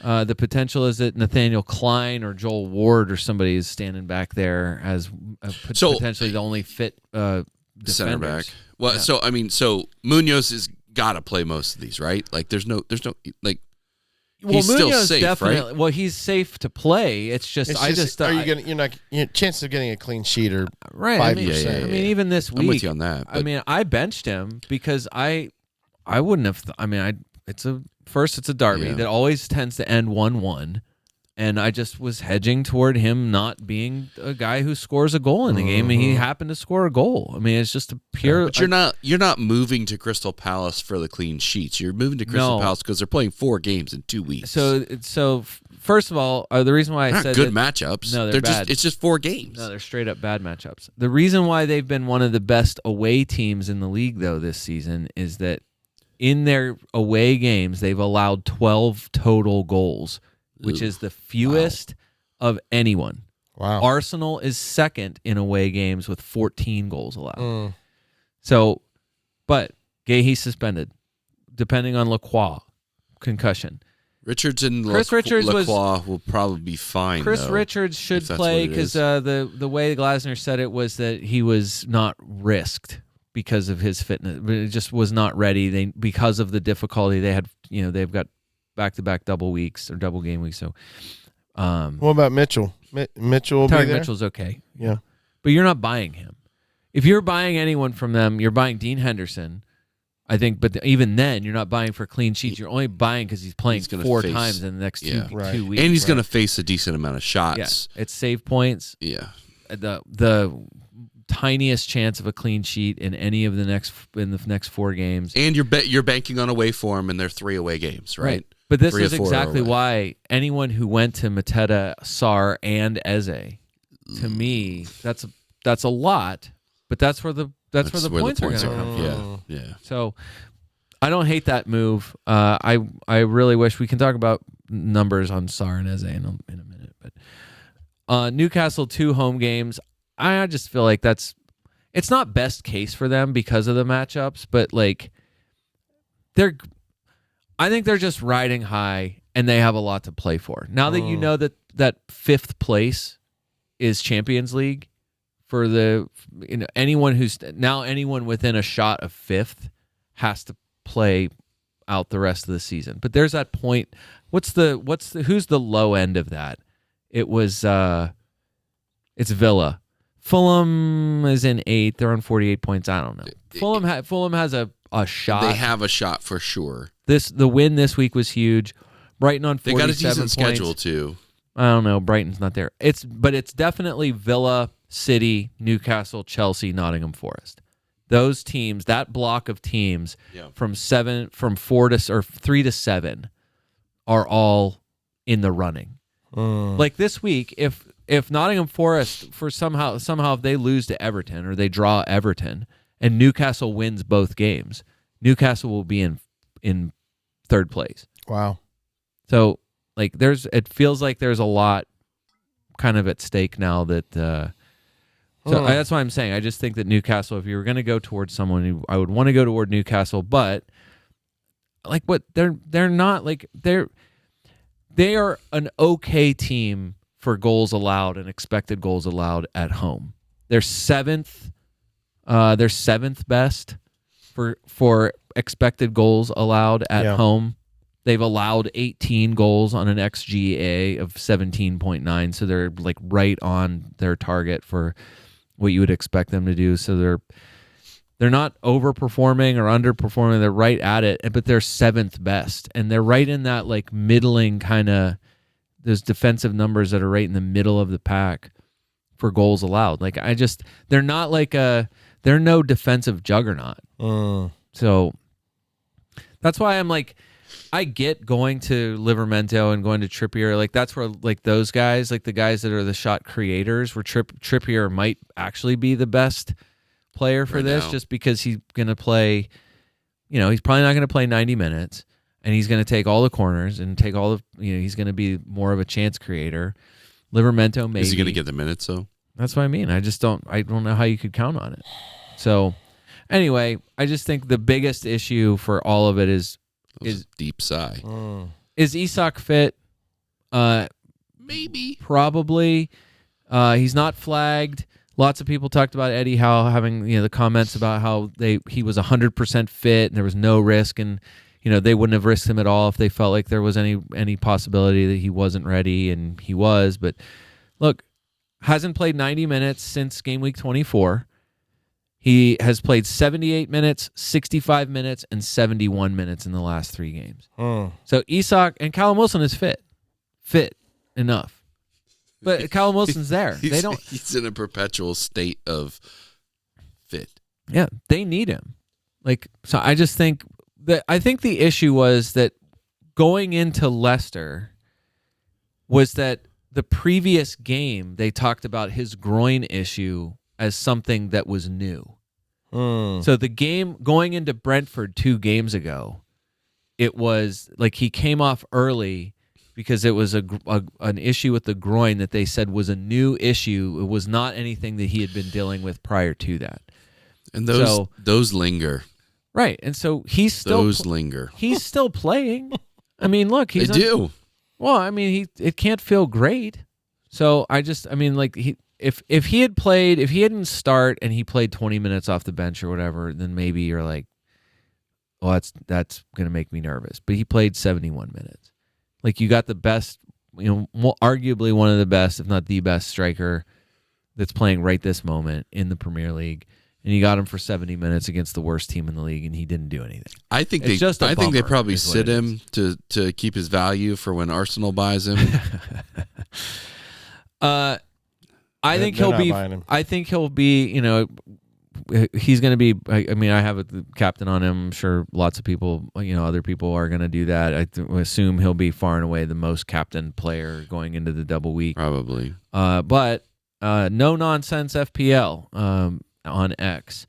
The potential is that Nathaniel Klein or Joel Ward or somebody is standing back there as potentially the only fit center defenders. back. Well, Yeah. so Munoz has got to play most of these, right? Like, there's no like. Well, He's still Munoz safe, definitely. right? Well, he's safe to play. It's just It's I just, just are you gonna? You're not. Chances of getting a clean sheet are right. I mean, 5%. Yeah. I mean, even this I'm week, with you on that. I mean, I benched him because I wouldn't have. It's a derby Yeah. that always tends to end 1-1, and I just was hedging toward him not being a guy who scores a goal in the game, and he happened to score a goal. I mean, it's just a pure. But you're not moving to Crystal Palace for the clean sheets. You're moving to Crystal No. Palace because they're playing 4 games in 2 weeks. So first of all, the reason why I They're said not good that, matchups. No, they're just bad. it's just 4 games. No, they're straight up bad matchups. The reason why they've been one of the best away teams in the league, though, this season is that in their away games, they've allowed 12 total goals, which Ooh. is the fewest of anyone. wow. Arsenal is second in away games with 14 goals allowed. Mm. So, but Gahey suspended, depending on Lacroix, concussion. Richards and Chris Richards was- Lacroix will probably be fine. Chris though, Richards should if that's play what it because is. the way Glasner said it was that he was not risked because of his fitness, but it just was not ready. Because of the difficulty they had, they've got back-to-back double weeks or double game weeks. So, What about Mitchell? Mitchell will be Tyrick there. Mitchell's okay, Yeah. but you're not buying him. If you're buying anyone from them, you're buying Dean Henderson. I think, but even then, you're not buying for clean sheets. You're only buying because he's playing He's gonna 4 face- times in the next yeah. Right. 2 weeks. and he's right? going to face a decent amount of Yeah, shots. it's save points. Yeah. The tiniest chance of a clean sheet in any of the next 4 games. And you're banking on away form, and they're 3 away games, right? But this 3 or is 4 exactly away. why anyone who went to Mateta, Sarr, and Eze, to me, that's a lot. But that's where the points are going to come from. Yeah. So I don't hate that move. I really wish we can talk about numbers on Sarr and Eze in a minute. But Newcastle 2 home games. I just feel like it's not best case for them because of the matchups, but like I think they're just riding high and they have a lot to play for. Now that you know that 5th place is Champions League for anyone within a shot of 5th has to play out the rest of the season. But there's that point. Who's the low end of that? It was it's Villa. Fulham is in 8th. They're on 48 points. I don't know. Fulham has a shot. They have a shot for sure. The win this week was huge. Brighton on 47 They got a decent points. schedule too. I don't know. Brighton's not there. It's definitely Villa, City, Newcastle, Chelsea, Nottingham Forest. Those teams, that block of teams from 3 to 7 are all in the running. Like this week, if Nottingham Forest somehow if they lose to Everton or they draw Everton and Newcastle wins both games, Newcastle will be in 3rd place. Wow. So like it feels like there's a lot kind of at stake now that that's why I'm saying I just think that Newcastle, if you were going to go towards someone, I would want to go toward Newcastle, but like what they're not like they are an okay team for goals allowed and expected goals allowed at home. They're 7th best for expected goals allowed at home. They've allowed 18 goals on an XGA of 17.9, so they're like right on their target for what you would expect them to do. So they're not overperforming or underperforming. They're right at it, but they're 7th best, and they're right in that like middling kind of those defensive numbers that are right in the middle of the pack for goals allowed. Like they're not like they're no defensive juggernaut. So that's why I'm like, I get going to Livramento and going to Trippier. Like that's where like those guys, like the guys that are the shot creators, where Trippier might actually be the best player for this, just because he's going to play, he's probably not going to play 90 minutes, and he's going to take all the corners and take all the, he's going to be more of a chance creator. Livramento maybe. Is he going to get the minutes though? That's what I mean. I don't know how you could count on it. So anyway, I just think the biggest issue for all of it is deep sigh. Is Isak fit? Maybe. Probably. He's not flagged. Lots of people talked about Eddie Howe having the comments about how he was 100% fit and there was no risk, and they wouldn't have risked him at all if they felt like there was any possibility that he wasn't ready, and he was. But look, hasn't played 90 minutes since game week 24. He has played 78 minutes, 65 minutes, and 71 minutes in the last 3 games. So Isak and Callum Wilson is fit enough, but Callum Wilson's there. He's in a perpetual state of fit. Yeah, they need him. Like, so I just think the issue was that going into Leicester was that the previous game they talked about his groin issue as something that was new. So the game going into Brentford 2 games ago, it was like he came off early because it was an issue with the groin that they said was a new issue. It was not anything that he had been dealing with prior to that. And those linger. Right. And so he's still linger. He's still playing. I mean, look, they do. Well, I mean, it can't feel great. So if he had played, if he didn't start and he played 20 minutes off the bench or whatever, then maybe you're like, well, that's going to make me nervous. But he played 71 minutes. Like, you got the best, arguably one of the best, if not the best striker that's playing right this moment in the Premier League. And you got him for 70 minutes against the worst team in the league, and he didn't do anything. I think they probably sit him to keep his value for when Arsenal buys him. I think he'll be. He's going to be. I mean, I have a captain on him. I'm sure lots of people, other people are going to do that. I assume he'll be far and away the most captain player going into the double week. Probably. But no nonsense FPL on X.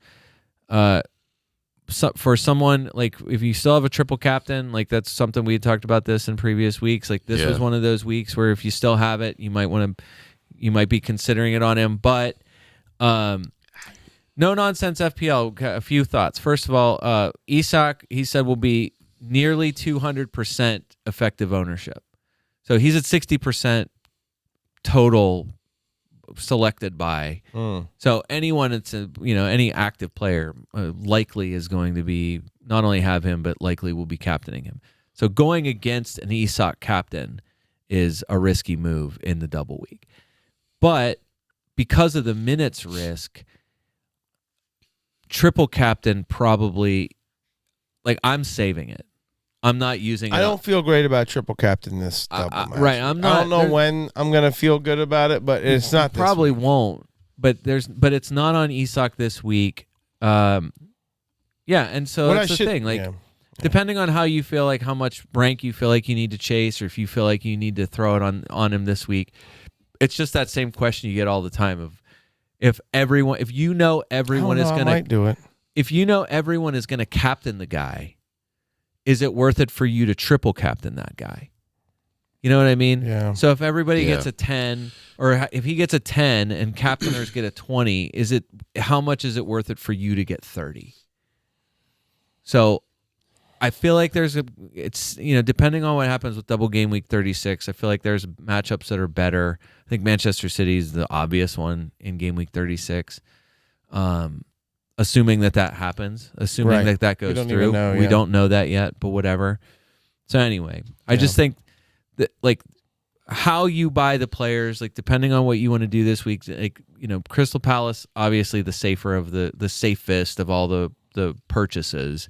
So for someone like, if you still have a triple captain, like that's something we had talked about this in previous weeks. Like this was one of those weeks where if you still have it, you might be considering it on him. But no nonsense FPL. A few thoughts. First of all, Isak, he said, will be nearly 200% effective ownership. So he's at 60% total selected by. So anyone that's any active player likely is going to be not only have him, but likely will be captaining him. So going against an Isak captain is a risky move in the double week. But because of the minutes risk, triple captain probably, like, I'm saving it. I'm not using it. I don't feel great about triple captain this double match. Right, I'm not. I don't know when I'm going to feel good about it, but it's not this probably week. won't. But it's not on Isak this week. Yeah, and so that's the thing. Like, depending on how you feel, like how much rank you feel like you need to chase, or if you feel like you need to throw it on him this week, it's just that same question you get all the time of if you know everyone is going to do it. If you know everyone is going to captain the guy, is it worth it for you to triple captain that guy? You know what I mean? Yeah. So if everybody gets a 10, or if he gets a 10 and captainers get a 20, how much is it worth it for you to get 30? So I feel like it's depending on what happens with double game week 36, I feel like there's matchups that are better. I think Manchester City is the obvious one in game week 36. Assuming that happens, assuming that goes through. We don't know that yet, but whatever. So anyway, I just think that, like, how you buy the players, like, depending on what you want to do this week, like, Crystal Palace, obviously the safer of the safest of all the purchases,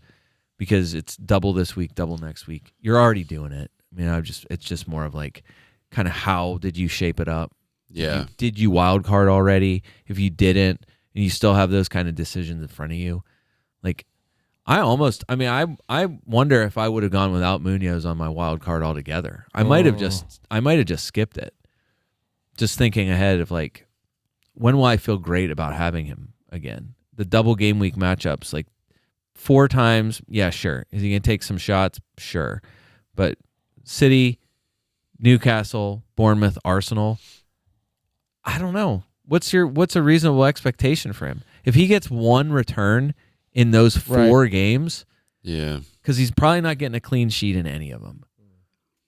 because it's double this week, double next week. You're already doing it. I mean, it's just more of like, kind of how did you shape it up? Yeah. Did you wild card already? If you didn't, and you still have those kind of decisions in front of you, like, I wonder if I would have gone without Munoz on my wild card altogether. I might have just skipped it. Just thinking ahead of, like, when will I feel great about having him again? The double game week matchups, like 4 times, yeah, sure. Is he going to take some shots? Sure. But City, Newcastle, Bournemouth, Arsenal, I don't know. What's a reasonable expectation for him? If he gets 1 return in those 4 games, yeah, because he's probably not getting a clean sheet in any of them.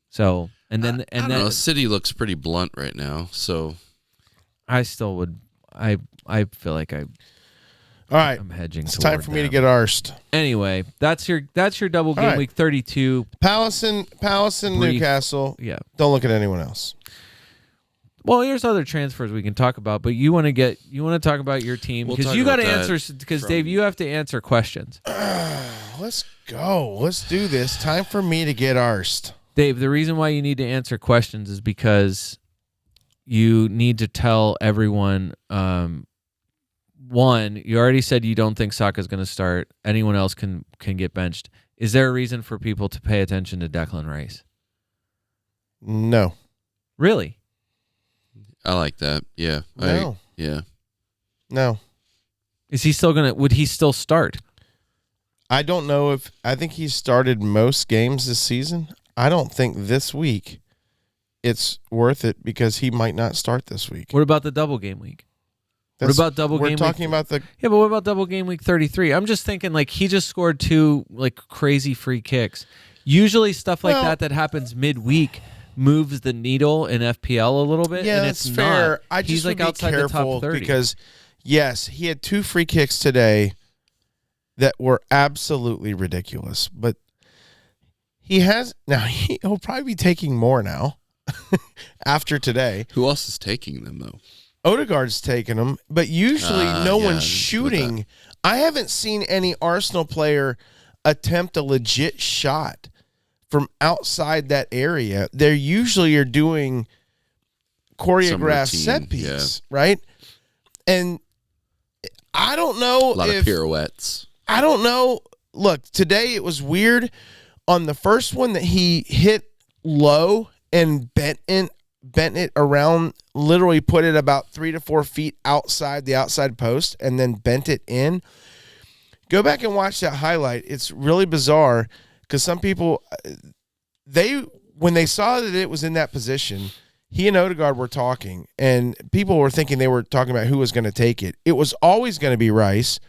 So, I don't know. City looks pretty blunt right now, so I still would. I feel like all right, I'm hedging. It's time for me to get arsed. Anyway, that's your double game week 32. Palace and Newcastle. Yeah. Don't look at anyone else. Well, here's other transfers we can talk about, but you want to talk about your team, because you got to answer, because Dave, you have to answer questions. Let's go. Let's do this. Time for me to get arsed. Dave, the reason why you need to answer questions is because you need to tell everyone, one, you already said you don't think Saka's going to start. Anyone else can get benched. Is there a reason for people to pay attention to Declan Rice? No. Really? I like that. Yeah. No. Yeah. No. Is he still would he still start? I don't know I think he started most games this season. I don't think this week it's worth it, because he might not start this week. What about the double game week? What about double game week? We're talking about Yeah, but what about double game week 33? I'm just thinking, like, he just scored 2 like crazy free kicks. Usually stuff like that happens midweek moves the needle in FPL a little bit. Yeah, and that's it's fair. Not. I just He's would like outside be the top careful 30. because, yes, he had 2 free kicks today that were absolutely ridiculous. But he'll probably be taking more now after today. Who else is taking them, though? Odegaard's taking them, but usually no one's shooting. I haven't seen any Arsenal player attempt a legit shot from outside that area. They usually are doing choreographed set piece, right? And I don't know a lot of pirouettes. I don't know. Look, today it was weird. On the first one that he hit low and bent it around, literally put it about 3 to 4 feet outside the outside post and then bent it in. Go back and watch that highlight. It's really bizarre, because some people, when they saw that it was in that position, he and Odegaard were talking, and people were thinking they were talking about who was going to take it. It was always going to be Rice.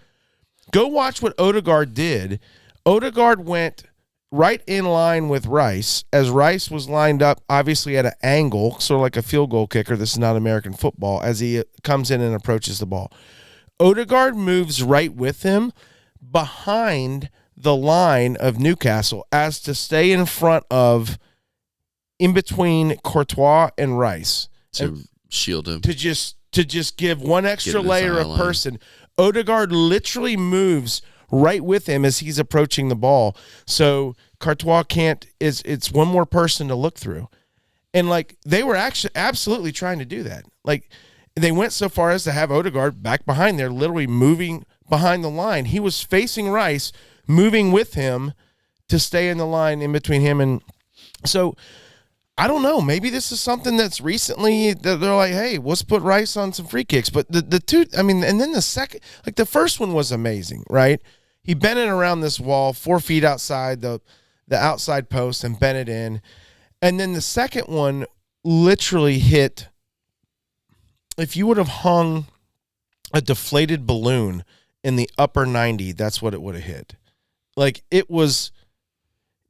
Go watch what Odegaard did. Odegaard went right in line with Rice, as Rice was lined up, obviously at an angle, sort of like a field goal kicker. This is not American football, as he comes in and approaches the ball. Odegaard moves right with him behind the line of Newcastle as to stay in front of, in between Courtois and Rice. To shield him. To just give one extra his layer eye of line. person. Odegaard literally moves right with him as he's approaching the ball. So Courtois it's one more person to look through. And like they were actually absolutely trying to do that. Like they went so far as to have Odegaard back behind there, literally moving behind the line. He was facing Rice, moving with him to stay in the line in between him. And so I don't know. Maybe this is something that's recently that they're like, hey, let's put Rice on some free kicks. But the two, I mean, and then the second, like the first one was amazing, right? He bent it around this wall, 4 feet outside the outside post and bent it in. And then the second one literally hit. If you would have hung a deflated balloon in the upper 90, that's what it would have hit. Like it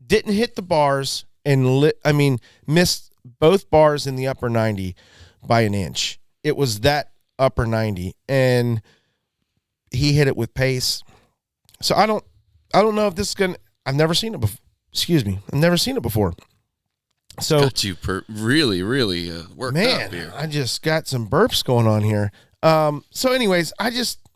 didn't hit the bars and missed both bars in the upper 90 by an inch. It was that upper 90, and he hit it with pace. So I don't know if this is gonna. I've never seen it before. Excuse me, I've never seen it before. So got you really worked up here. I just got some burps going on here. So anyways, I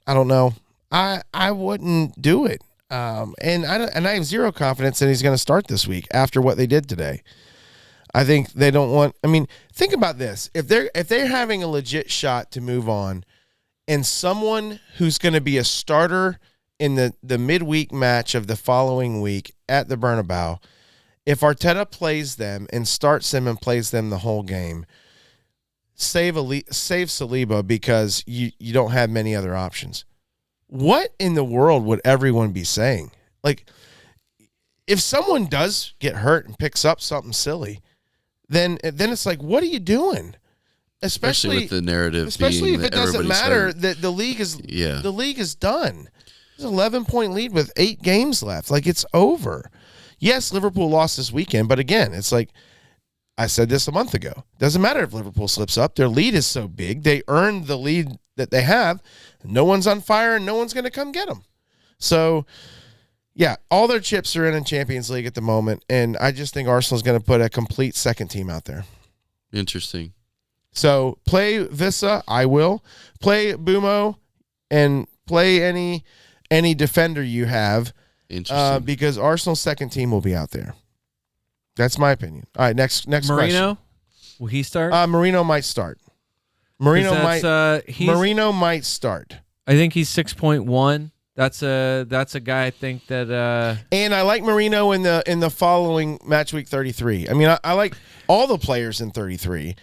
don't know. I wouldn't do it. And I have zero confidence that he's going to start this week after what they did today. I think they don't want. I mean, think about this: if they're having a legit shot to move on, and someone who's going to be a starter in the midweek match of the following week at the Bernabeu, if Arteta plays them and starts them and plays them the whole game, save Saliba because you don't have many other options. What in the world would everyone be saying? Like, if someone does get hurt and picks up something silly, then it's like, what are you doing? Especially with the narrative, especially being if it that doesn't everybody's matter hurt. that the league is done. There's an 11-point lead with 8 games left. Like, it's over. Yes, Liverpool lost this weekend, but again, it's like I said this a month ago. Doesn't matter if Liverpool slips up. Their lead is so big. They earned the lead that they have. No one's on fire, and no one's going to come get them. So, yeah, all their chips are in Champions League at the moment, and I just think Arsenal's going to put a complete second team out there. Interesting. So, play Vissa, I will. Play Bumo, and play any defender you have. Interesting. Because Arsenal's second team will be out there. That's my opinion. All right, next Marino, question. will he start? Marino might start. Marino might start. I think he's 6.1. That's a guy I think that. And I like Marino in the following match week 33. I mean, I like all the players in 33.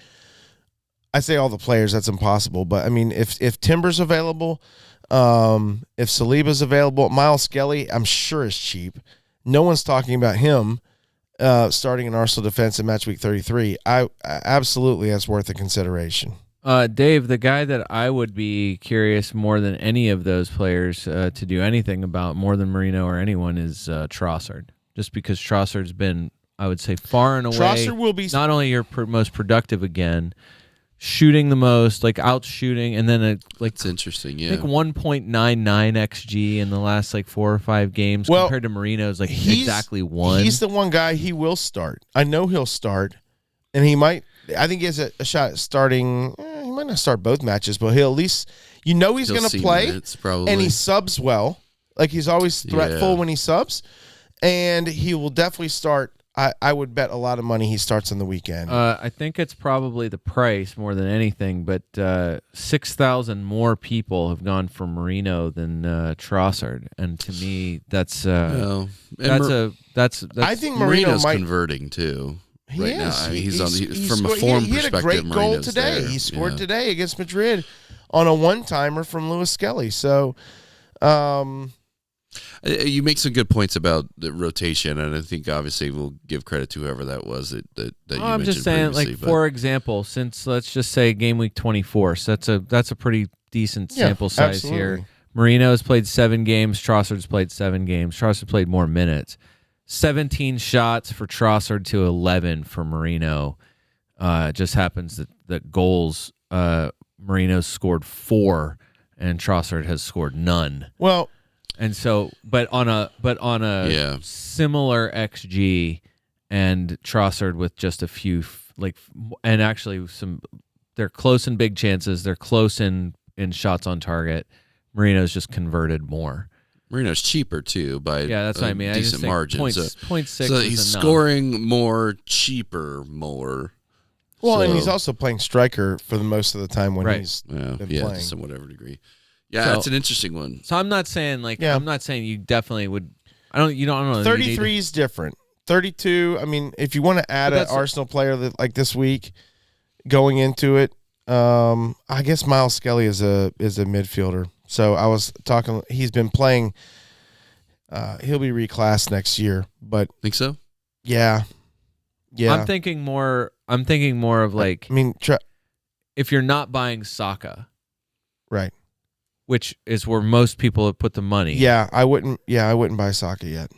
I say all the players. That's impossible. But I mean, if Timber's available. If Saliba's available, Miles Skelly, I'm sure is cheap. No one's talking about him starting an Arsenal defense in match week 33. I absolutely, that's worth a consideration. Dave, the guy that I would be curious more than any of those players to do anything about, more than Marino or anyone, is Trossard. Just because Trossard's been, I would say, far and away. Trossard will be not only your most productive again, shooting the most, like out shooting, and then it's interesting. Yeah, I think 1.99 xG in the last 4 or 5 games compared to Marino's exactly 1. He's the one guy he will start. I know he'll start, and he might. I think he has a shot at starting. He might not start both matches, but he'll at least he's going to play, minutes, probably. And he subs well. Like he's always threatful when he subs, and he will definitely start. I would bet a lot of money he starts on the weekend. I think it's probably the price more than anything, but 6,000 more people have gone for Marino than Trossard, and to me, that's I think Marino's might converting too. He right is. now, I mean, he's from a scored, form he had perspective. a great goal Marino's today. there. He scored today against Madrid on a one-timer from Lewis Skelly. So, you make some good points about the rotation, and I think obviously we'll give credit to whoever that was that you mentioned. I'm just saying, for example, since let's just say game week 24, so that's a pretty decent sample size here. Marino has played 7 games. Trossard's played 7 games. Trossard played more minutes. 17 shots for Trossard to 11 for Marino. It just happens that goals, Marino's scored 4 and Trossard has scored none. Well, And so, but on a Yeah. similar XG, and Trossard with just a few and actually they're close in big chances. They're close in shots on target. Marino's just converted more. Marino's cheaper too by that's what I mean. decent margin. Point So 0.6 so is he's enough. scoring more, cheaper more. Well, and So- he's also playing striker for the most of the time when Right. he's Yeah, been to playing. some whatever degree. Yeah, So- that's an interesting one. So I'm not saying I'm not saying you definitely would. I don't know. 33 is different. 32. I mean, if you want to add But an that's- Arsenal player like this week, going into it, I guess Miles Skelly is a midfielder. So I was talking. He's been playing. He'll be reclassed next year, but Think so? yeah. I'm thinking more of I mean, if you're not buying Saka, right. which is where most people have put the money. Yeah, I wouldn't buy Saka yet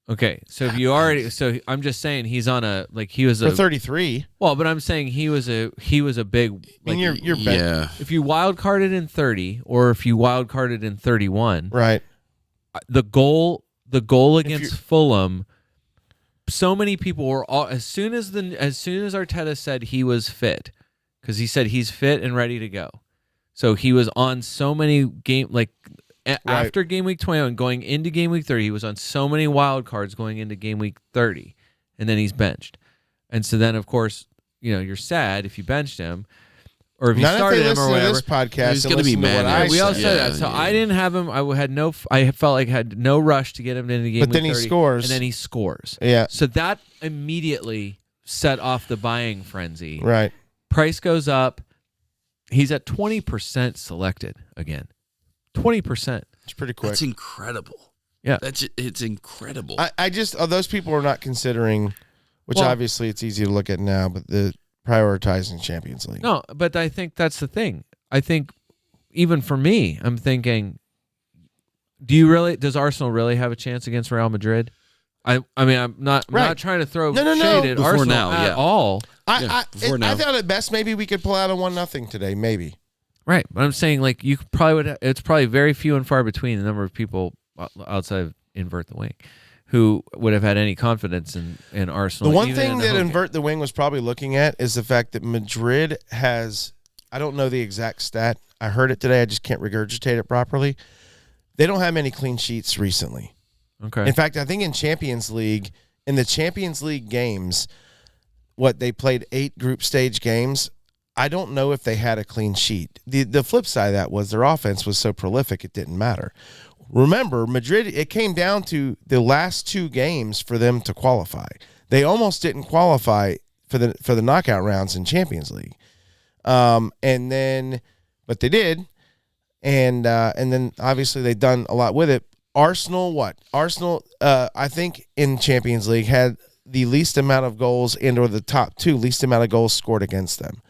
Okay, so if you already, I'm just saying he's on he was for 33. well, but I'm saying he was a big. I mean, you're Yeah. If you wild carded in 30 or if you wild carded in 31, right. the goal against you're- Fulham, so many people were as soon as Arteta said he was fit, because he said he's fit and ready to go. So he was on so many after game week 21 going into game week 30, he was on so many wild cards going into game week 30, and then he's benched. And so then of course, you're sad if you benched him or if you Not started if they him or listen to whatever. this podcast. He's and gonna be listen to mad what at I us. We all said. said Yeah, that. So yeah. I didn't have him. I felt like I had no rush to get him into game But week then he 30, scores. and then he scores. Yeah, So that immediately set off the buying frenzy. right. Price goes up. He's at 20% selected again. 20%. It's pretty quick. That's incredible. Yeah. It's incredible. I just those people are not considering, which Well- obviously it's easy to look at now, but the prioritizing Champions League. No, but I think that's the thing. I think even for me, I'm thinking, does Arsenal really have a chance against Real Madrid? I mean, I'm not trying to throw No. shade at Before Arsenal now, at yeah. all. before now. I thought at best maybe we could pull out a 1-0 today, maybe. Right, but I'm saying you probably would. It's probably very few and far between the number of people outside of Invert the Wing who would have had any confidence in Arsenal. The one even thing in that home game. Invert the Wing was probably looking at is the fact that Madrid has, I don't know the exact stat. I heard it today. I just can't regurgitate it properly. They don't have many clean sheets recently. Okay. In fact, I think in the Champions League games, they played 8 group stage games. I don't know if they had a clean sheet. The flip side of that was their offense was so prolific it didn't matter. Remember, Madrid, it came down to the last 2 games for them to qualify. They almost didn't qualify for the knockout rounds in Champions League. But they did. And then obviously they've done a lot with it. Arsenal, I think in Champions League had the least amount of goals or the top 2 least amount of goals scored against them.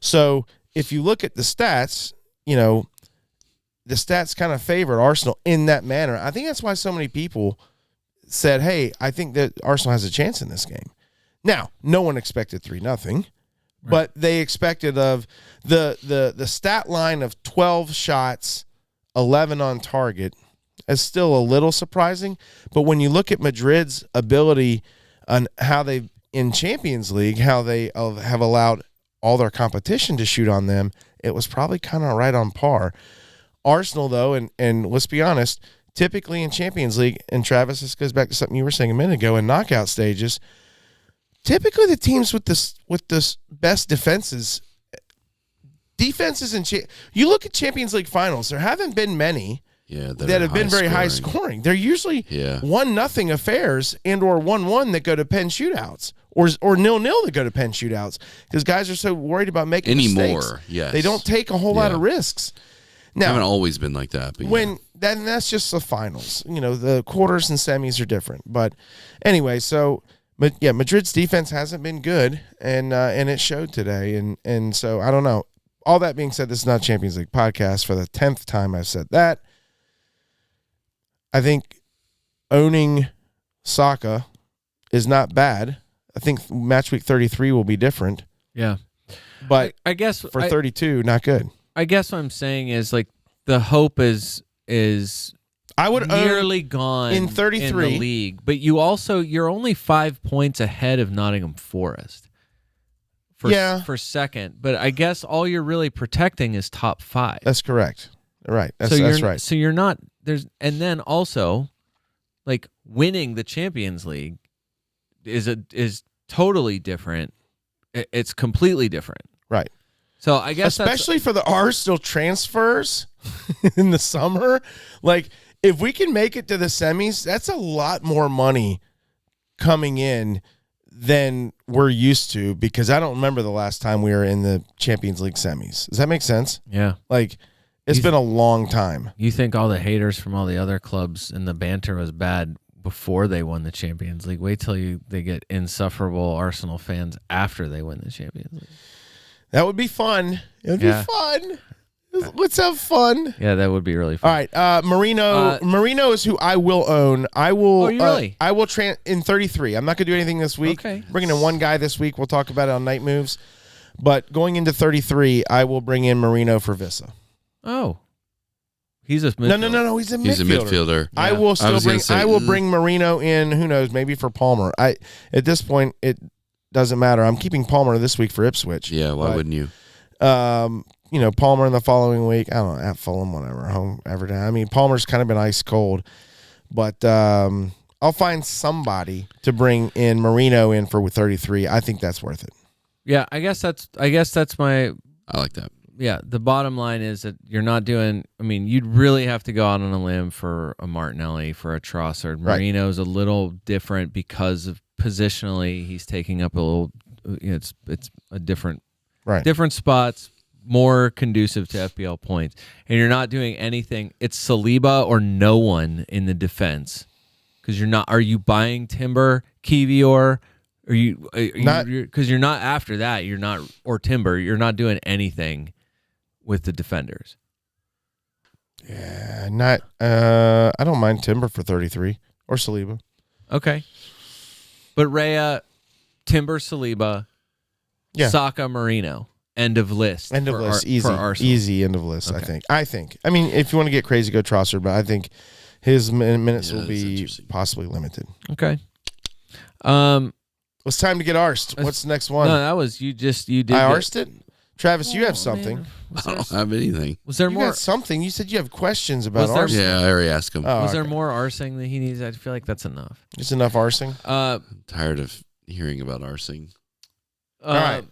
So if you look at the stats, the stats kind of favored Arsenal in that manner. I think that's why so many people said, hey, I think that Arsenal has a chance in this game. Now, no one expected 3-0, but they expected of the stat line of 12 shots, 11 on target is still a little surprising. But when you look at Madrid's ability on how they in Champions League, how they have allowed all their competition to shoot on them, it was probably kind of right on par. Arsenal, though, and let's be honest, typically in Champions League, and Travis, this goes back to something you were saying a minute ago, in knockout stages, typically the teams with the best defenses you look at Champions League finals, there haven't been many that have been very high scoring. They're usually 1-0 affairs or 1-1 that go to pen shootouts or 0-0 that go to pen shootouts because guys are so worried about making mistakes. Yes. They don't take a whole lot of risks. Now, haven't always been like that. But that's just the finals. The quarters and semis are different. But anyway, Madrid's defense hasn't been good, and it showed today. And so I don't know. All that being said, this is not Champions League podcast. For the 10th time I've said that. I think owning Saka is not bad. I think match week 33 will be different. Yeah. But I guess for 32, not good. I guess what I'm saying is the hope is I would nearly gone in 33 in the league, but you're only 5 points ahead of Nottingham Forest for second. But I guess all you're really protecting is top 5. That's correct. Right. That's right. So you're not and then also like winning the Champions League is totally different. It's completely different. Right. So I guess especially for the Arsenal transfers in the summer, like if we can make it to the semis, that's a lot more money coming in than we're used to, because I don't remember the last time we were in the Champions League semis. Does that make sense? Yeah. Like it's been a long time. You think all the haters from all the other clubs and the banter was bad before they won the Champions League? Wait till they get insufferable Arsenal fans after they win the Champions League. That would be fun. It would be fun. Let's have fun. Yeah, that would be really fun. All right, Marino is who I will own. I will. Oh, you really? I will in 33. I'm not going to do anything this week. Okay. Bringing in one guy this week. We'll talk about it on Night Moves. But going into 33, I will bring in Marino for Vissa. Oh, he's a midfielder. No. He's a midfielder. Yeah. I will still bring. I will bring Marino in. Who knows? Maybe for Palmer. At this point it doesn't matter. I'm keeping Palmer this week for Ipswich. Yeah. Why wouldn't you? Palmer in the following week. I don't know, at Fulham, whatever, home, Everton. I mean, Palmer's kind of been ice cold, but I'll find somebody to bring in Marino in for 33. I think that's worth it. Yeah, I guess that's my. I like that. Yeah, the bottom line is that you're not doing. I mean, you'd really have to go out on a limb for a Martinelli, for a Trossard. Right. Marino's a little different because of positionally, he's taking up a little. It's a different spots, more conducive to FPL points, and you're not doing anything. It's Saliba or no one in the defense, because you're not. Are you buying Timber, Kivior? Because you're not after that. You're not, or Timber. You're not doing anything with the defenders. Yeah, not. I don't mind Timber for 33 or Saliba. Okay, but Rhea, Timber, Saliba, Saka, Marino. End of list. End of list. Easy. For Arsenal. Easy end of list. Okay. I think. I mean, if you want to get crazy, go Trossard, but I think his minutes will be possibly limited. Okay. It's time to get arsed. What's the next one? No, that was you did. I arsed it. Travis, you have something. Man. I don't have anything. Was there You more? got something. You said you have questions about Was there- arsing. Yeah, I already asked him. Oh, Was there okay. more arsing that he needs? I feel like that's enough. Just enough arsing? I'm tired of hearing about arsing. All right.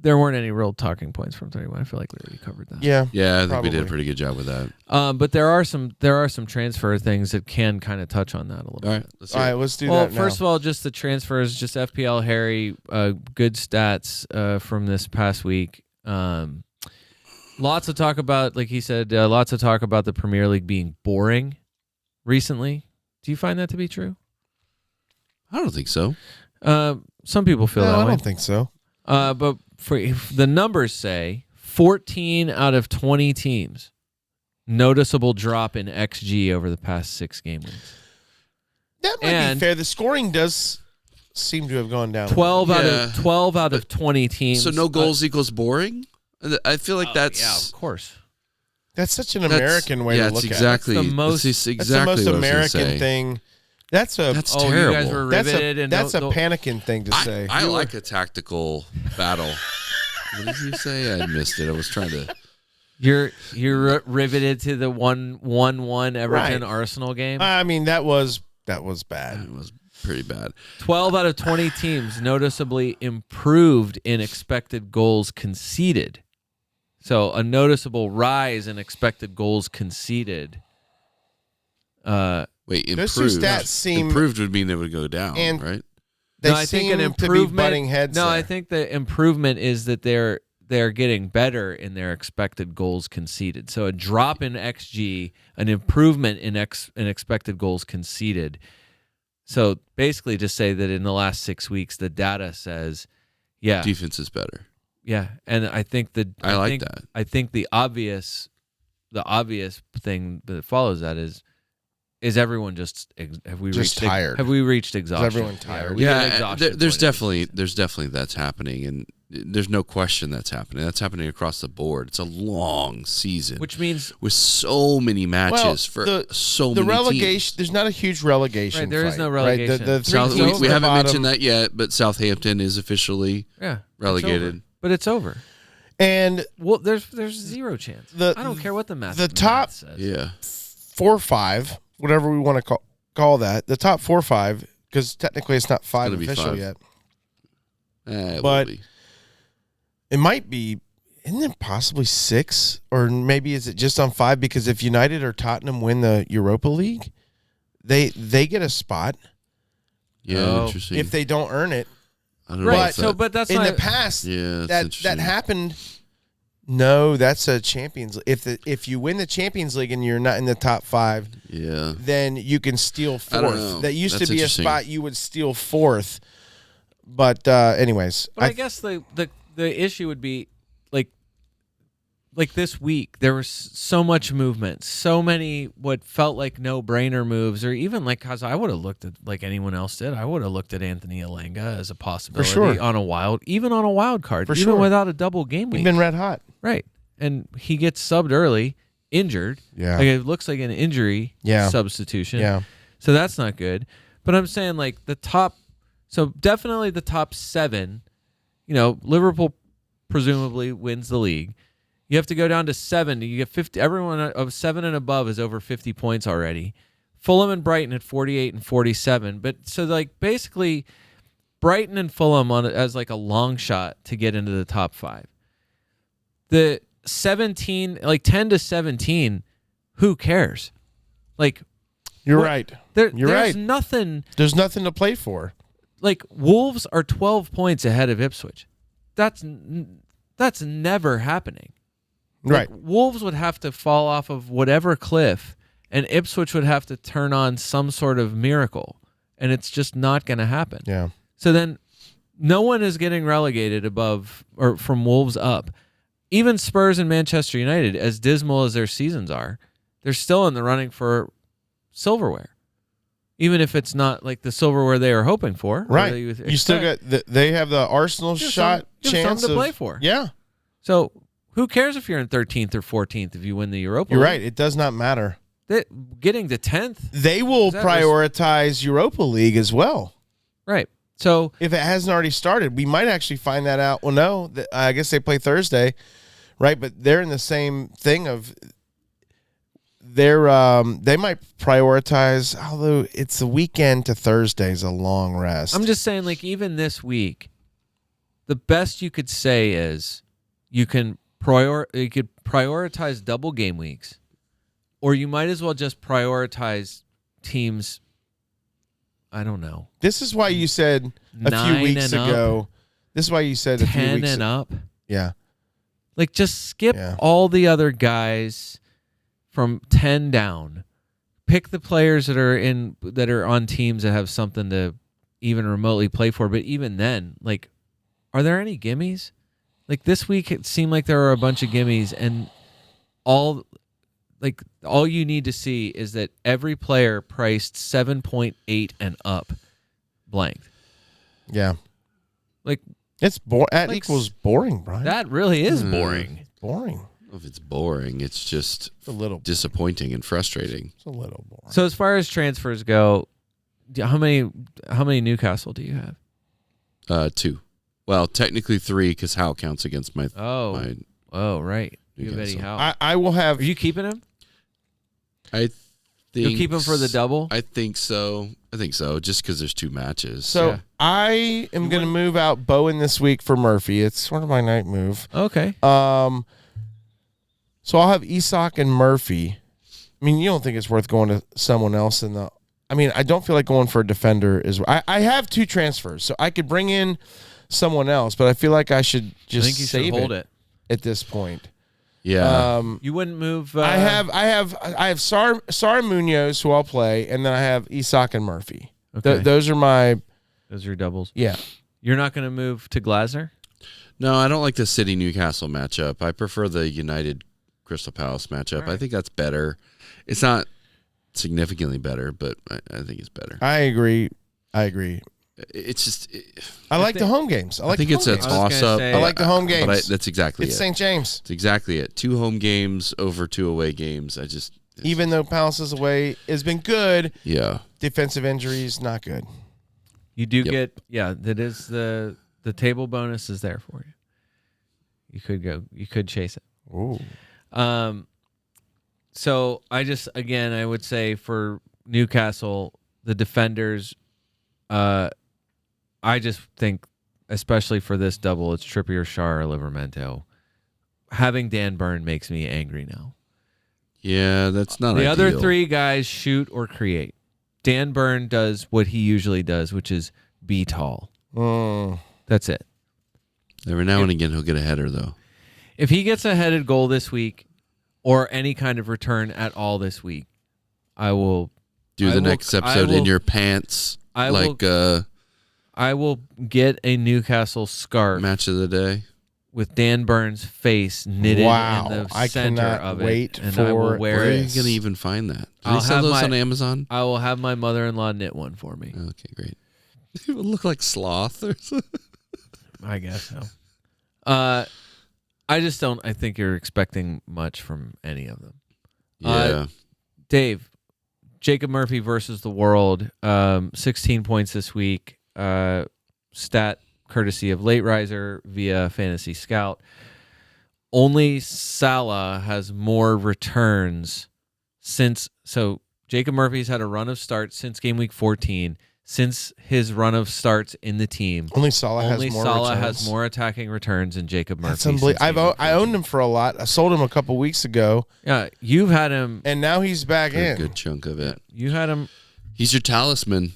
There weren't any real talking points from 31. I feel like we already covered that. Yeah. Yeah, I think Probably. we did a pretty good job with that. But there are some transfer things that can kind of touch on that a little All right, bit. let's All hear right, it. let's do Well, that first now. of all, just the transfers, just FPL Harry, good stats from this past week. Lots of talk about, like he said, lots of talk about the Premier League being boring recently. Do you find that to be true? I don't think so. Some people feel that I way. don't think so. But the numbers say 14 out of 20 teams, noticeable drop in XG over the past 6 game weeks. That might be fair. The scoring does seem to have gone down. 12 out of 20 teams. So no goals equals boring? I feel like that's of course. That's such an American way to look exactly, at it. That's That's the exactly most what American I was gonna say. thing. That's Oh, terrible. you guys were riveted. That's a panicking thing to say. I like a tactical battle. What did you say? I missed it. I was trying to. You're riveted to the 1-1 Everton Arsenal game. I mean, that was bad. It was pretty bad. 12 out of 20 teams noticeably improved in expected goals conceded. So a noticeable rise in expected goals conceded. Wait, improved. Those two stats seem improved would mean it would go down, and- right? They I think seem an to be improvement. butting heads. No, there. I think the improvement is that they're getting better in their expected goals conceded. So a drop in XG, an improvement in expected goals conceded. So basically, just say that in the last 6 weeks, the data says, yeah, Defense is better. yeah, and I think that I like that. I think the obvious thing that follows that is is everyone just have we Just reached tired. Have we reached exhaustion? Is everyone tired? We hit Yeah, exhaustion there's point of definitely the there's definitely that's happening, and there's no question that's happening. That's happening across the board. It's a long season, which means with so many matches so many relegation. teams. There's not a huge relegation. Right, there is fight, no right? relegation. The three South, teams we at the haven't mentioned bottom- that yet, but Southampton is officially it's relegated. over. But it's over. And Well, there's zero chance. The- I don't care what the math. the top- math says. Yeah, 4 or 5, whatever we want to call that, the top 4 or 5, because technically it's not 5 gonna be official 5. yet. it But- will be. It might be, isn't it possibly 6? Or maybe is it just on 5? Because if United or Tottenham win the Europa League, they get a spot. Yeah, Oh. interesting. If they don't earn it. I don't know. Right. if So, that- but that's In not the past, yeah, that's that interesting. happened. No, that's a Champions League. If you win the Champions League and you're not in the top 5, Yeah, then you can steal I don't 4th. know. That used That's to be a interesting. spot you would steal 4th. But anyways, But I guess the issue would be like this week there was so much movement, so many what felt like no-brainer moves, or even like cause I would have looked at like anyone else did. I would have looked at Anthony Alenga as a possibility sure. on a wild card, For even sure. without a double game week. we've been red hot. Right, and he gets subbed early, injured. Yeah. Like it looks like an injury substitution. Yeah. So that's not good. But I'm saying like the top, so definitely the top 7, Liverpool presumably wins the league. You have to go down to 7. You get 50. Everyone of 7 and above is over 50 points already. Fulham and Brighton at 48 and 47. But so like basically Brighton and Fulham as like a long shot to get into the top 5. The 17, like 10 to 17, who cares? Like You're right. You're You're there's right. nothing. There's nothing to play for. Like Wolves are 12 points ahead of Ipswich. That's never happening. Right. Like, Wolves would have to fall off of whatever cliff, and Ipswich would have to turn on some sort of miracle, and it's just not going to happen. Yeah. So then, no one is getting relegated above or from Wolves up. Even Spurs and Manchester United, as dismal as their seasons are, they're still in the running for silverware. Even if it's not like the silverware they are hoping for. Right. You still got they have the Arsenal shot chance to play for. Yeah. So who cares if you're in 13th or 14th if you win the Europa You're League? right. It does not matter. Getting to 10th. They will Is that prioritize Europa League as well. Right. So If it hasn't already started, we might actually find that out. Well, no, I guess they play Thursday, right? But they're in the same thing of they might prioritize, although it's the weekend to Thursday is a long rest. I'm just saying, like, even this week, the best you could say is you could prioritize double game weeks, or you might as well just prioritize teams. I don't know. This is why you said a few 9 weeks and ago. This is why you said a few 10 weeks and up. Yeah. Like, just skip Yeah. all the other guys from 10 down. Pick the players that are on teams that have something to even remotely play for. But even then, like, are there any gimmies? Like this week, it seemed like there were a bunch of gimmies, and all you need to see is that every player priced 7.8 and up blanked. Yeah. Like It's that Like, equals boring, Brian. that really is boring. boring. If it's boring, it's just It's a little. disappointing and frustrating. It's a little boring. So as far as transfers go, how many Newcastle do you have? 2. Well, technically 3 because Howe counts against my. Oh, right. You have Eddie Newcastle. Howe. I will have. Are you keeping him? I think You'll keep him for the double? I think so. Just because there's 2 matches. So Yeah. I am going to move out Bowen this week for Murphy. It's sort of my night move. Okay. So I'll have Isak and Murphy. I mean, you don't think it's worth going to someone else in the. I mean, I don't feel like going for a defender is. I have 2 transfers, so I could bring in someone else, but I feel like I should just I think you save should hold it. at this point. yeah. You wouldn't move. I have Sar Munoz who I'll play, and then I have Isak and Murphy. Okay. Those are my Those are doubles. yeah. You're not going to move to Glasner? No, I don't like the City Newcastle matchup. I prefer the United Crystal Palace matchup. All right. I think that's better. It's not significantly better, but I think it's better. I agree. It's just. I like the home games. I think it's a toss-up. I like the home games. But that's exactly It's it. St. James. It's exactly it. 2 home games over 2 away games. Even though Palace's away has been good, Yeah. defensive injuries, not good. You do get, that is the table bonus is there for you. You could chase it. Ooh. So I would say for Newcastle, the defenders, I just think, especially for this double, it's Trippier, Schär, or Livramento. Having Dan Burn makes me angry now. Yeah, that's not the ideal. other 3 guys shoot or create. Dan Burn does what he usually does, which is be tall. That's it. Every now and again, he'll get a header, though. If he gets a headed goal this week or any kind of return at all this week, I will do the next episode in your pants. I will get a Newcastle scarf. Match of the day. With Dan Burns' face knitted in the center of it. And I will wear Where are you it. going to even find that? Do I'll they sell have those on Amazon? I will have my mother-in-law knit one for me. Okay, great. It would look like sloth or something. I guess so. I just don't. I think you're expecting much from any of them. Yeah. Dave, Jacob Murphy versus the world. 16 points this week. Stat courtesy of Late Riser via Fantasy Scout. Only Salah has more returns since. So Jacob Murphy's had a run of starts since game week 14. Since his run of starts in the team, only Salah has more attacking returns than Jacob Murphy. That's unbelievable. I owned him for a lot. I sold him a couple weeks ago. Yeah, you've had him, and now he's back in. A good chunk of it. You had him. He's your talisman.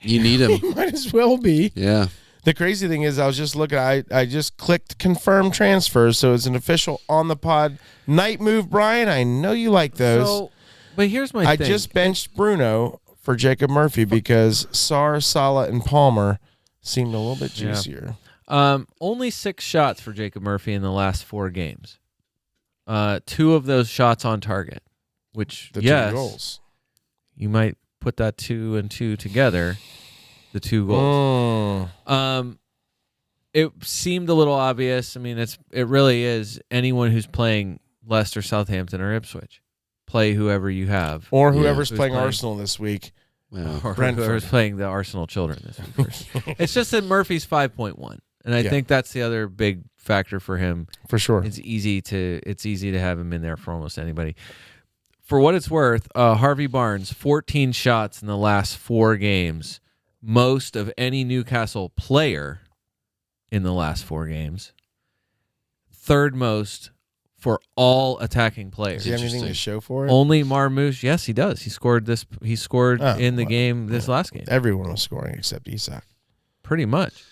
You need him. He might as well be. Yeah. The crazy thing is, I was just looking. I just clicked confirm transfers, so it's an official on the pod night move. Brian, I know you like those. But here's my thing. I just benched Bruno for Jacob Murphy because Sarr, Salah, and Palmer seemed a little bit juicier. Only 6 shots for Jacob Murphy in the last 4 games. 2 of those shots on target, which, the 2 goals. You might put that 2 and 2 together, the 2 goals. It seemed a little obvious. I mean, it really is. Anyone who's playing Leicester, Southampton, or Ipswich. Play whoever you have. Or whoever's playing Arsenal this week. Well, or whoever's playing the Arsenal children this week. It's just that Murphy's 5.1. And I think that's the other big factor for him. For sure. It's easy to have him in there for almost anybody. For what it's worth, Harvey Barnes, 14 shots in the last 4 games. Most of any Newcastle player in the last 4 games. 3rd most for all attacking players. Does he have anything to show for it? Only Marmoush. Yes, he does. He scored in the game, this last game. Everyone was scoring except Isak. Pretty much.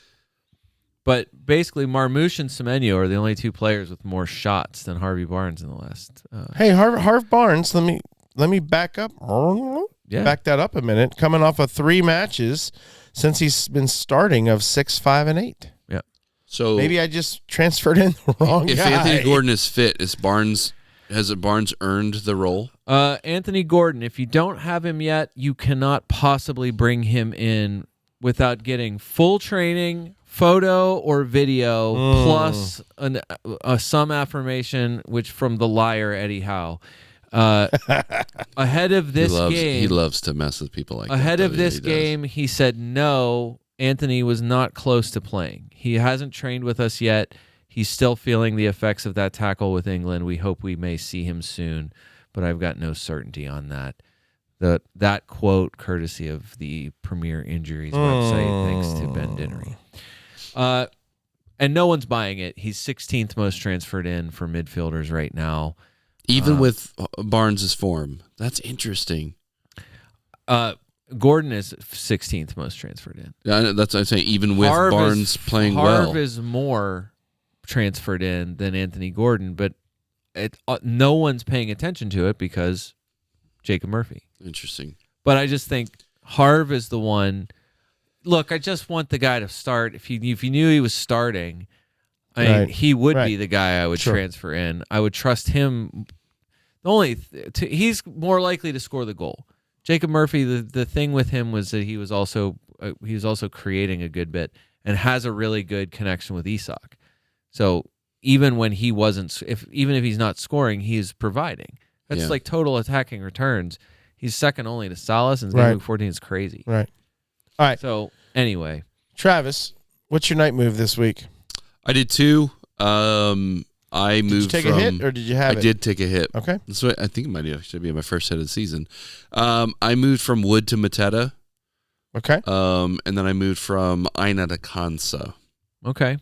But basically, Marmoush and Semenyo are the only 2 players with more shots than Harvey Barnes in the last. Hey, Harv Barnes, let me back up. Yeah. Back that up a minute. Coming off of 3 matches since he's been starting of 6, 5, and 8. Yeah. So maybe I just transferred in the wrong if guy. Anthony Gordon is fit, has Barnes earned the role? Anthony Gordon, if you don't have him yet, you cannot possibly bring him in without getting full training, photo or video, plus some affirmation, which from the liar Eddie Howe. Ahead of this game, he loves to mess with people like that. Ahead of this game, he said no. Anthony was not close to playing. He hasn't trained with us yet. He's still feeling the effects of that tackle with England. We hope we may see him soon, but I've got no certainty on that. That quote, courtesy of the Premier Injuries website, thanks to Ben Dinnery. And no one's buying it. He's 16th most transferred in for midfielders right now. Even with Barnes' form. That's interesting. Gordon is 16th most transferred in. Yeah, that's what I'm saying. Even with Barnes playing well. Harv is more transferred in than Anthony Gordon, but no one's paying attention to it because Jacob Murphy. Interesting. But I just think Harv is the one. Look, I just want the guy to start. If you knew he was starting, mean, he would be the guy I would transfer in. I would trust him. He's more likely to score the goal. Jacob Murphy, the thing with him was that he was also creating a good bit and has a really good connection with Isak. So even when he wasn't, even if he's not scoring, he's providing. That's like total attacking returns. He's second only to Salas, and game week 14 is crazy. Right. All right. So anyway, Travis, what's your night move this week? I did 2. I moved. Did you take a hit or did you have it? I did take a hit. Okay. So I think it might actually be my first hit of the season. I moved from Wood to Mateta. Okay. And then I moved from Aina to Kansa. okay.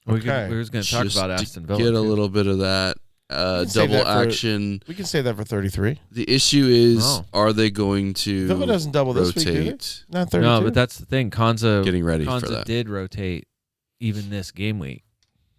We Okay. were going to talk Just about to Aston Villa. Get a too. little bit of that save double that for- action. We can say that for 33. The issue is, are they going to Villa doesn't double this week, do they? rotate? Not 32. No, but that's the thing. Getting ready for Kanza that. did rotate even this game week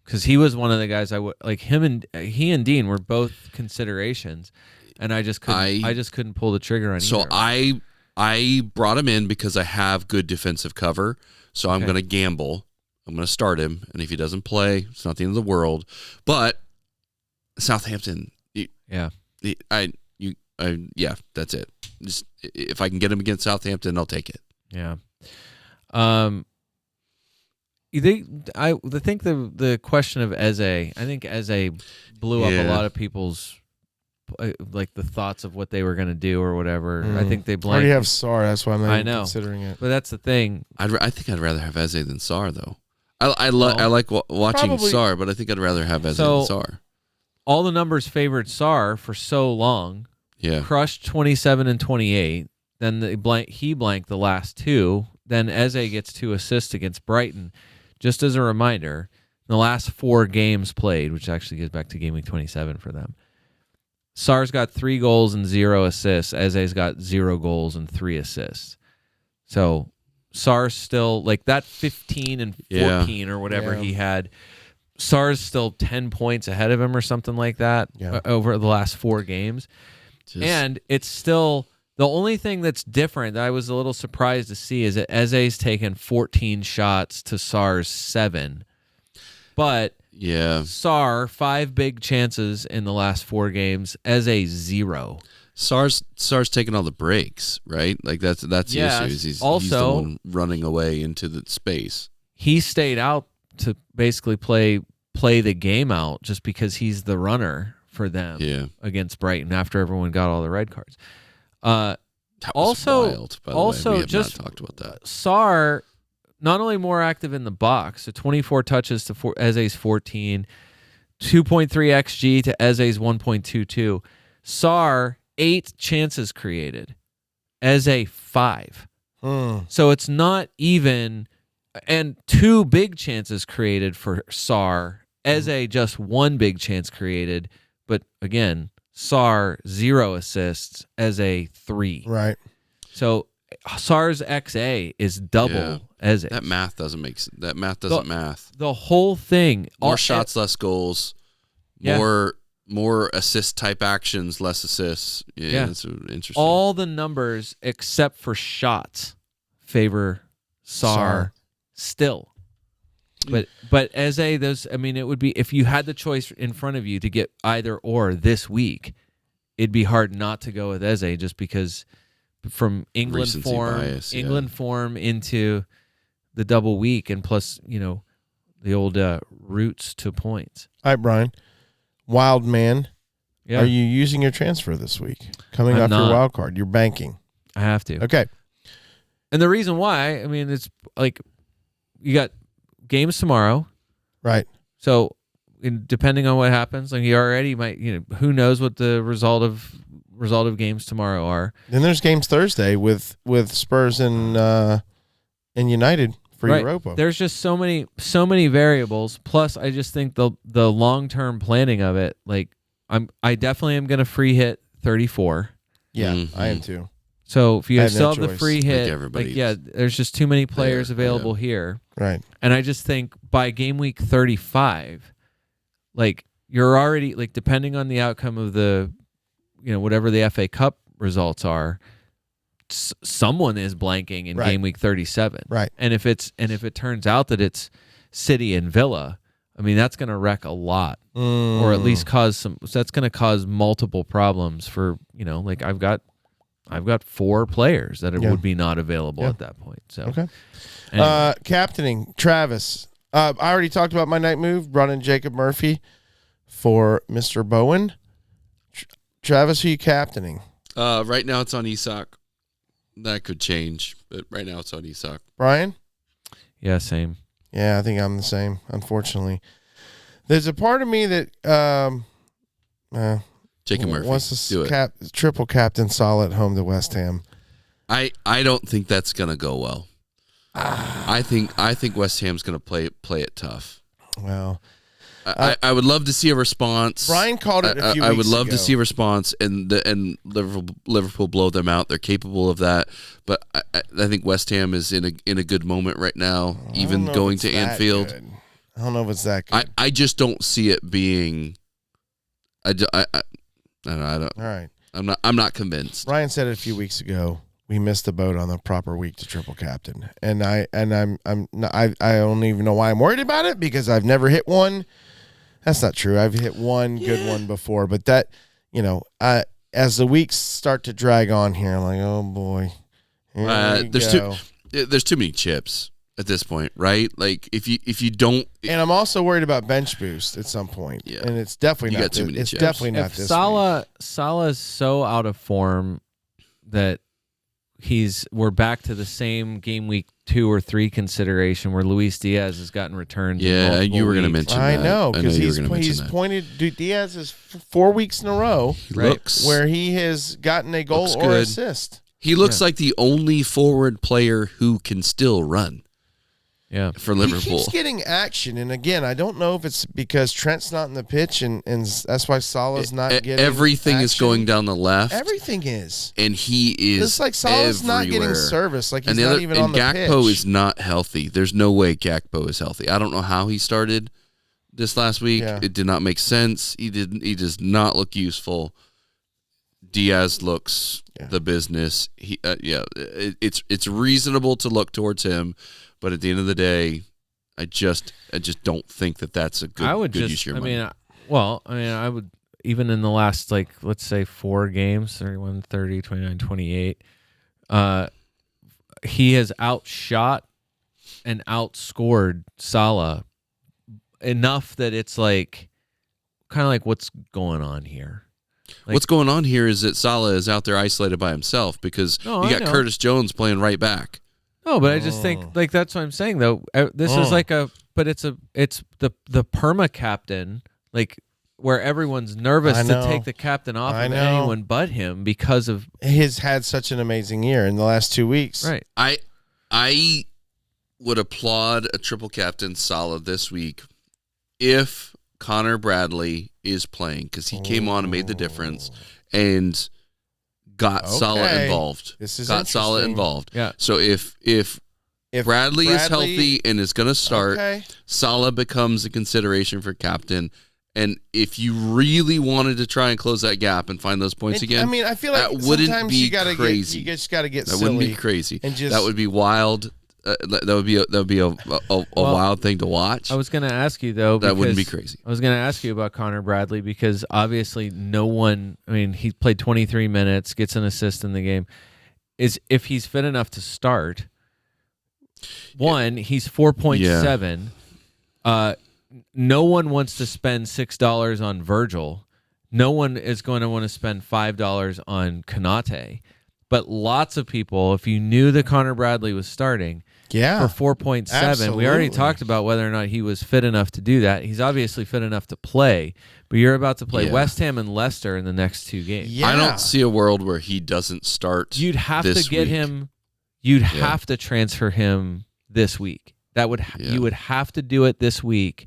because he was one of the guys I would like. He and Dean were both considerations, and I just couldn't pull the trigger on. So either. I brought him in because I have good defensive cover. So I'm Okay. going to gamble. I'm going to start him, and if he doesn't play, it's not the end of the world. But Southampton, Yeah, that's it. Just if I can get him against Southampton, I'll take it. yeah. You think I think the question of Eze, I think Eze blew up a lot of people's like the thoughts of what they were going to do or whatever. I think they blanked. already have Sar. That's why I'm not I even know. considering it. But that's the thing. I think I'd rather have Eze than Sar, though. I like watching Probably- Sar, but I think I'd rather have Eze So- than Sar. All the numbers favored Sar for so long. Yeah. Crushed 27 and 28. Then he blanked the last 2. Then Eze gets 2 assists against Brighton. Just as a reminder, in the last 4 games played, which actually gets back to game week 27 for them, Sar's got 3 goals and 0 assists. Eze's got 0 goals and 3 assists. So Sar's still like that 15 and 14 or whatever Yeah. he had. Sar's still 10 points ahead of him or something like that over the last 4 games. And it's still the only thing that's different that I was a little surprised to see is that Eze's taken 14 shots to Sar's 7. But Yeah. Sar, 5 big chances in the last 4 games. Eze, 0. Sar's taking all the breaks, right? Like that's the Yeah, issue. Is he's also- the one running away into the space. He stayed out to basically play the game out just because he's the runner for them against Brighton after everyone got all the red cards. That was Also- wild, by the also way. We have just- not talked about that. Sar, not only more active in the box, so 24 touches to Eze's 14, 2.3 XG to Eze's 1.22. Sar, 8 chances created. Eze, 5. So it's not even, and 2 big chances created for Sar. Eze, just 1 big chance created. But again, Sar, 0 assists. Eze, 3. Right. So Sar's XA is double Eze. That math doesn't math. The whole thing. More shots, less goals. Yeah. More assist type actions, less assists. Yeah, it's interesting. All the numbers except for shots favor Sar still. But Eze, it would be if you had the choice in front of you to get either or this week, it'd be hard not to go with Eze just because from England Recency form, bias, form into the double week, and plus the old roots to points. All right, Brian. Wild man. Yeah, Are you using your transfer this week? Coming I'm off your not. wild card. You're banking. I have to. Okay. And the reason why, it's like you got games tomorrow. Right. So, depending on what happens, like you already might, who knows what the result of games tomorrow are. Then there's games Thursday with Spurs and United for Europa. There's just so many variables. Plus, I just think the long term planning of it, like I definitely am going to free hit 34. Yeah, I am too. So if you I have still no have the choice. free Like hit, everybody there's just too many players there, available here. Right. And I just think by game week 35, like you're already like depending on the outcome of the, whatever the FA Cup results are, someone is blanking in game week 37. Right. And if it turns out that it's City and Villa, that's going to wreck a lot, or at least cause some. So that's going to cause multiple problems for like I've got I've got 4 players that Yeah. would be not available Yeah. at that point. So Okay. anyway. Captaining, Travis. I already talked about my night move, running Jacob Murphy for Mr. Bowen. Travis, who you captaining? Right now it's on Isak. That could change, but right now it's on Isak. Brian? Yeah, same. Yeah, I think I'm the same, unfortunately. There's a part of me that Jacob Murphy. wants Do it. to triple captain Salah at home to West Ham. I don't think that's gonna go well. I think West Ham's gonna play it tough. Well, I would love to see a response. Brian called it a few I weeks would love ago. to see a response, and Liverpool blow them out. They're capable of that, but I think West Ham is in a good moment right now, I don't even know if going it's to that Anfield. good. I don't know if it's that good. I just don't see it being. I don't know. All right. I'm not convinced. Ryan said it a few weeks ago. We missed the boat on the proper week to triple captain, and I don't even know why I'm worried about it because I've never hit one. That's not true. I've hit one good one before, but that as the weeks start to drag on here, I'm like, oh boy, There's too many chips at this point, right? Like if you don't, And I'm also worried about bench boost at some point. Yeah. And it's definitely You not got too many it's chips. definitely not If this Salah's so out of form that we're back to the same game week 2 or 3 consideration where Luis Diaz has gotten returns. in yeah, multiple you were going to weeks. mention I that. know because you were gonna he's mention that. pointed. Dude, Diaz is 4 weeks in a row He looks where he has gotten a goal Looks or good. assist. He looks like the only forward player who can still run Yeah. for He Liverpool. keeps getting action, and again, I don't know if it's because Trent's not in the pitch, and that's why Salah's not getting Everything is action. going down the left. Everything is. And he is It's like Salah's not getting everywhere. service. Like he's and the not other, even and on the Gakpo pitch. is not healthy. There's no way Gakpo is healthy. I don't know how he started this last week. Yeah. It did not make sense. He does not look useful. Diaz looks the business. It's reasonable to look towards him, but at the end of the day, I just don't think that's a good. I would good use just. of your I money. mean, I would even in the last let's say 4 games, 31, 30, 29, 28. He has outshot and outscored Salah enough that it's kind of like what's going on here. What's going on here is that Salah is out there isolated by himself because No, you I got know. Curtis Jones playing right back. No, but I just think that's what I'm saying though. This is it's the perma captain where everyone's nervous I to know. take the captain off I of know. anyone but him because of He's had such an amazing year in the last 2 weeks. right. I would applaud a triple captain Salah this week if Connor Bradley is playing because he came on and made the difference and got Salah Okay. involved. This is got Salah interesting. involved. Yeah. So if Bradley is healthy and is going to start, Okay. Salah becomes a consideration for captain. And if you really wanted to try and close that gap and find those points again, I mean, I feel like that wouldn't sometimes be you gotta crazy. you just got to get that silly. wouldn't be crazy. and just- that would be wild. That would be a wild thing to watch. I was going to ask you though. That wouldn't be because crazy. I was going to ask you about Connor Bradley because obviously no one. I mean, he played 23 minutes, gets an assist in the game. Is if he's fit enough to start. One, he's 4.7. No one wants to spend $6 on Virgil. No one is going to want to spend $5 on Konate. But lots of people, if you knew that Connor Bradley was starting Yeah. for 4.7, we already Absolutely. talked about whether or not he was fit enough to do that. He's obviously fit enough to play, but you're about to play Yeah. West Ham and Leicester in the next 2 games. Yeah. I don't see a world where he doesn't start. You'd have to this get week. him. You'd have to transfer him this week. That would you would have to do it this week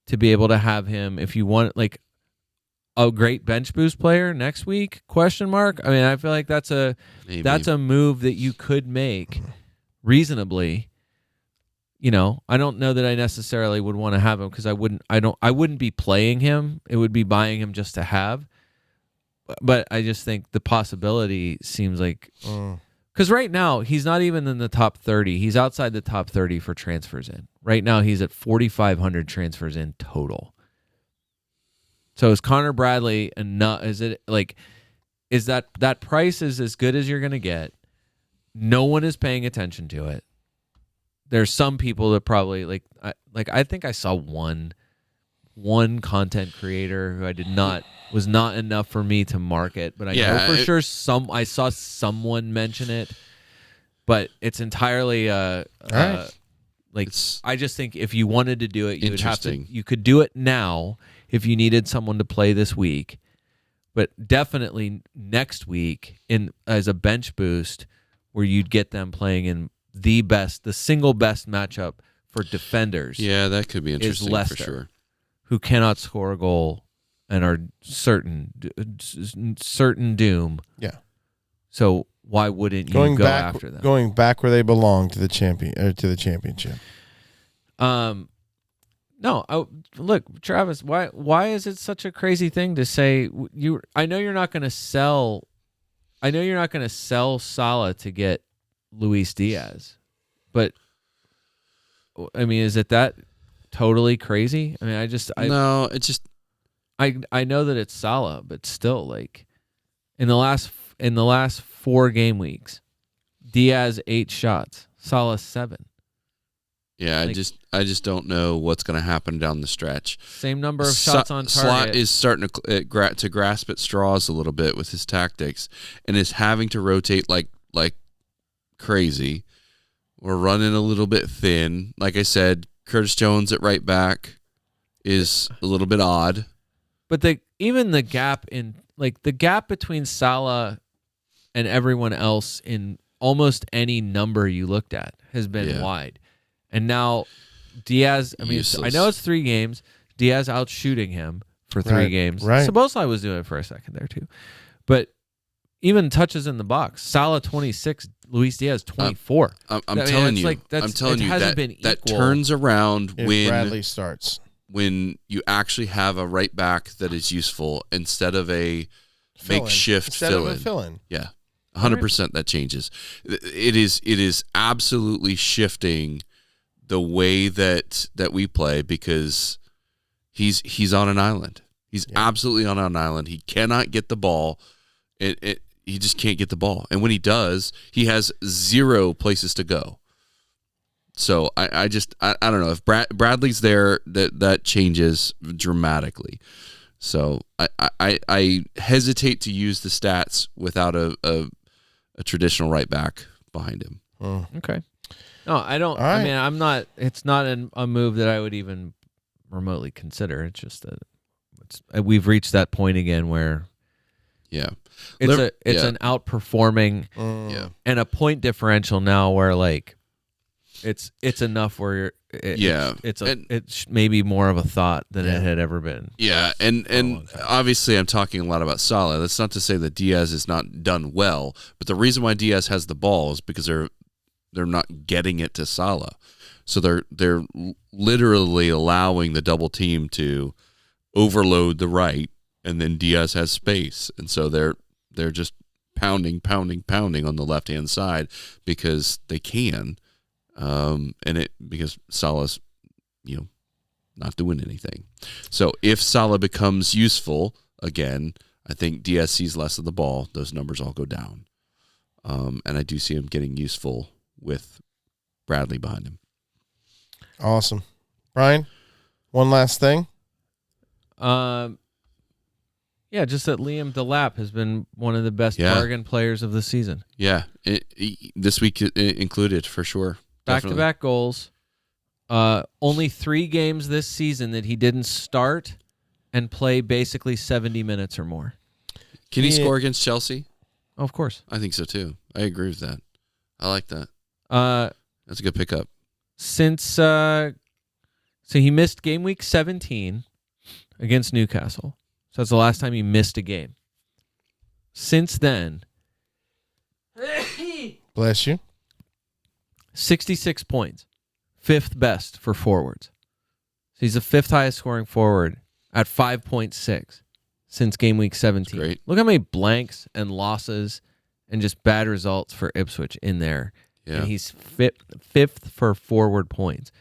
to be able to have him if you want a great bench boost player next week? Question mark. I mean, I feel like that's a move that you could make reasonably. I don't know that I necessarily would want to have him because I wouldn't be playing him. It would be buying him just to have. But I just think the possibility seems like because right now he's not even in the top 30. He's outside the top 30 for transfers in. Right now he's at 4,500 transfers in total. So is Connor Bradley enough? Is it is that price is as good as you're going to get. No one is paying attention to it. There's some people that probably I think I saw one content creator who was not enough for me to market, but I know for sure I saw someone mention it, but it's entirely I just think if you wanted to do it, you could do it now if you needed someone to play this week, but definitely next week as a bench boost where you'd get them playing in the single best matchup for defenders. Yeah, that could be interesting Leicester, for sure. Who cannot score a goal and are certain doom. Yeah. So why wouldn't you go after them? Going back where they belong to the championship. No, look, Travis. Why is it such a crazy thing to say? I know you're not going to sell Salah to get Luis Diaz, but I mean, is it that totally crazy? I mean, I know that it's Salah, but still, like in the last 4 game weeks, Diaz 8 shots, Salah 7. Yeah, I just don't know what's going to happen down the stretch. Same number of shots on target. Slot is starting to grasp at straws a little bit with his tactics, and is having to rotate like crazy. We're running a little bit thin. Like I said, Curtis Jones at right back is a little bit odd. But the gap between Salah and everyone else in almost any number you looked at has been wide. And now Diaz, I mean, I know it's 3 games. Diaz out shooting him for 3 games. Right. Szoboszlai was doing it for a second there too. But even touches in the box, Salah 26, Luis Diaz 24. I'm telling you that turns around when Bradley starts. When you actually have a right back that is useful instead of a makeshift fill-in. Yeah, 100% that changes. It is absolutely shifting the way that we play because he's on an island. He's absolutely on an island. He cannot get the ball. He just can't get the ball. And when he does, he has 0 places to go. So I don't know. If Bradley's there, that changes dramatically. So I hesitate to use the stats without a traditional right back behind him. Okay. No, I don't. Right. I mean, I'm not. It's not a move that I would even remotely consider. It's just that we've reached that point again where, it's an outperforming, and a point differential now where like, it's enough where it's maybe more of a thought than it had ever been. Yeah, and obviously I'm talking a lot about Salah. That's not to say that Diaz is not done well, but the reason why Diaz has the ball is because they're not getting it to Salah. So they're literally allowing the double team to overload the right, and then Diaz has space. And so they're just pounding on the left-hand side because they can. Because Salah's, not doing anything. So if Salah becomes useful again, I think Diaz sees less of the ball. Those numbers all go down. And I do see him getting useful with Bradley behind him. Awesome. Brian, one last thing. Just that Liam Delap has been one of the best bargain players of the season. Yeah, this week included for sure. Back-to-back goals. Only 3 games this season that he didn't start and play basically 70 minutes or more. Can he score against Chelsea? Oh, of course. I think so too. I agree with that. I like that. That's a good pickup. So he missed game week 17 against Newcastle. So that's the last time he missed a game. Since then, bless you. 66 points. 5th best for forwards. So he's the 5th highest scoring forward at 5.6 since game week 17. Great. Look how many blanks and losses and just bad results for Ipswich in there. Yeah. And he's 5th for forward points.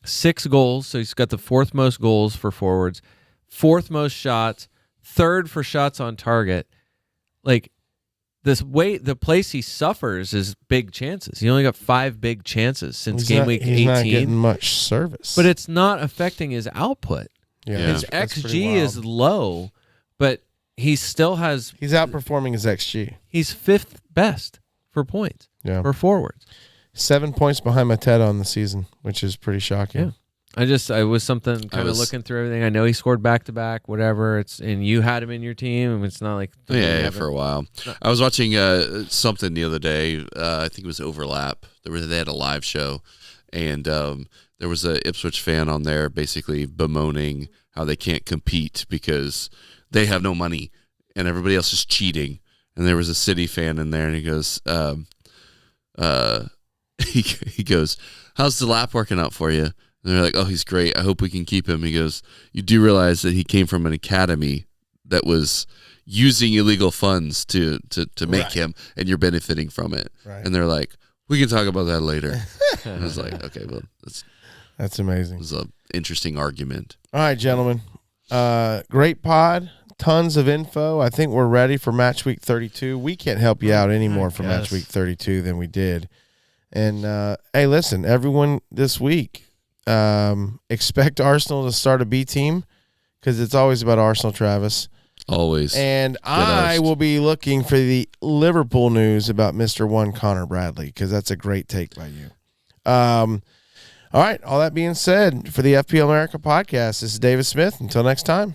6 goals, so he's got the 4th most goals for forwards. 4th most shots. 3rd for shots on target. like the place he suffers is big chances. He only got 5 big chances since game week 18. He's not getting much service. But it's not affecting his output. Yeah. His That's pretty XG wild. is low, but he still has. He's outperforming his XG. He's 5th best for points for forwards. 7 points behind Mateta on the season, which is pretty shocking. Yeah. I was something kind of looking through everything. I know he scored back to back, whatever. And you had him in your team, and it's not like for a while. I was watching something the other day. I think it was Overlap. They had a live show, and there was a Ipswich fan on there basically bemoaning how they can't compete because they have no money and everybody else is cheating. And there was a City fan in there, and he goes, he goes, "How's the lap working out for you?" And they're like, "Oh, he's great. I hope we can keep him." He goes, "You do realize that he came from an academy that was using illegal funds to make him, and you're benefiting from it." Right. And they're like, "We can talk about that later." And I was like, "Okay, well, That's amazing. It was an interesting argument." All right, gentlemen. Great pod. Tons of info. I think we're ready for match week 32. We can't help you out any more for match week 32 than we did. And, hey, listen, everyone this week, expect Arsenal to start a B team because it's always about Arsenal, Travis. Always. And I will be looking for the Liverpool news about Mr. One Connor Bradley because that's a great take by you. All right. All that being said, for the FPL America podcast, this is David Smith. Until next time.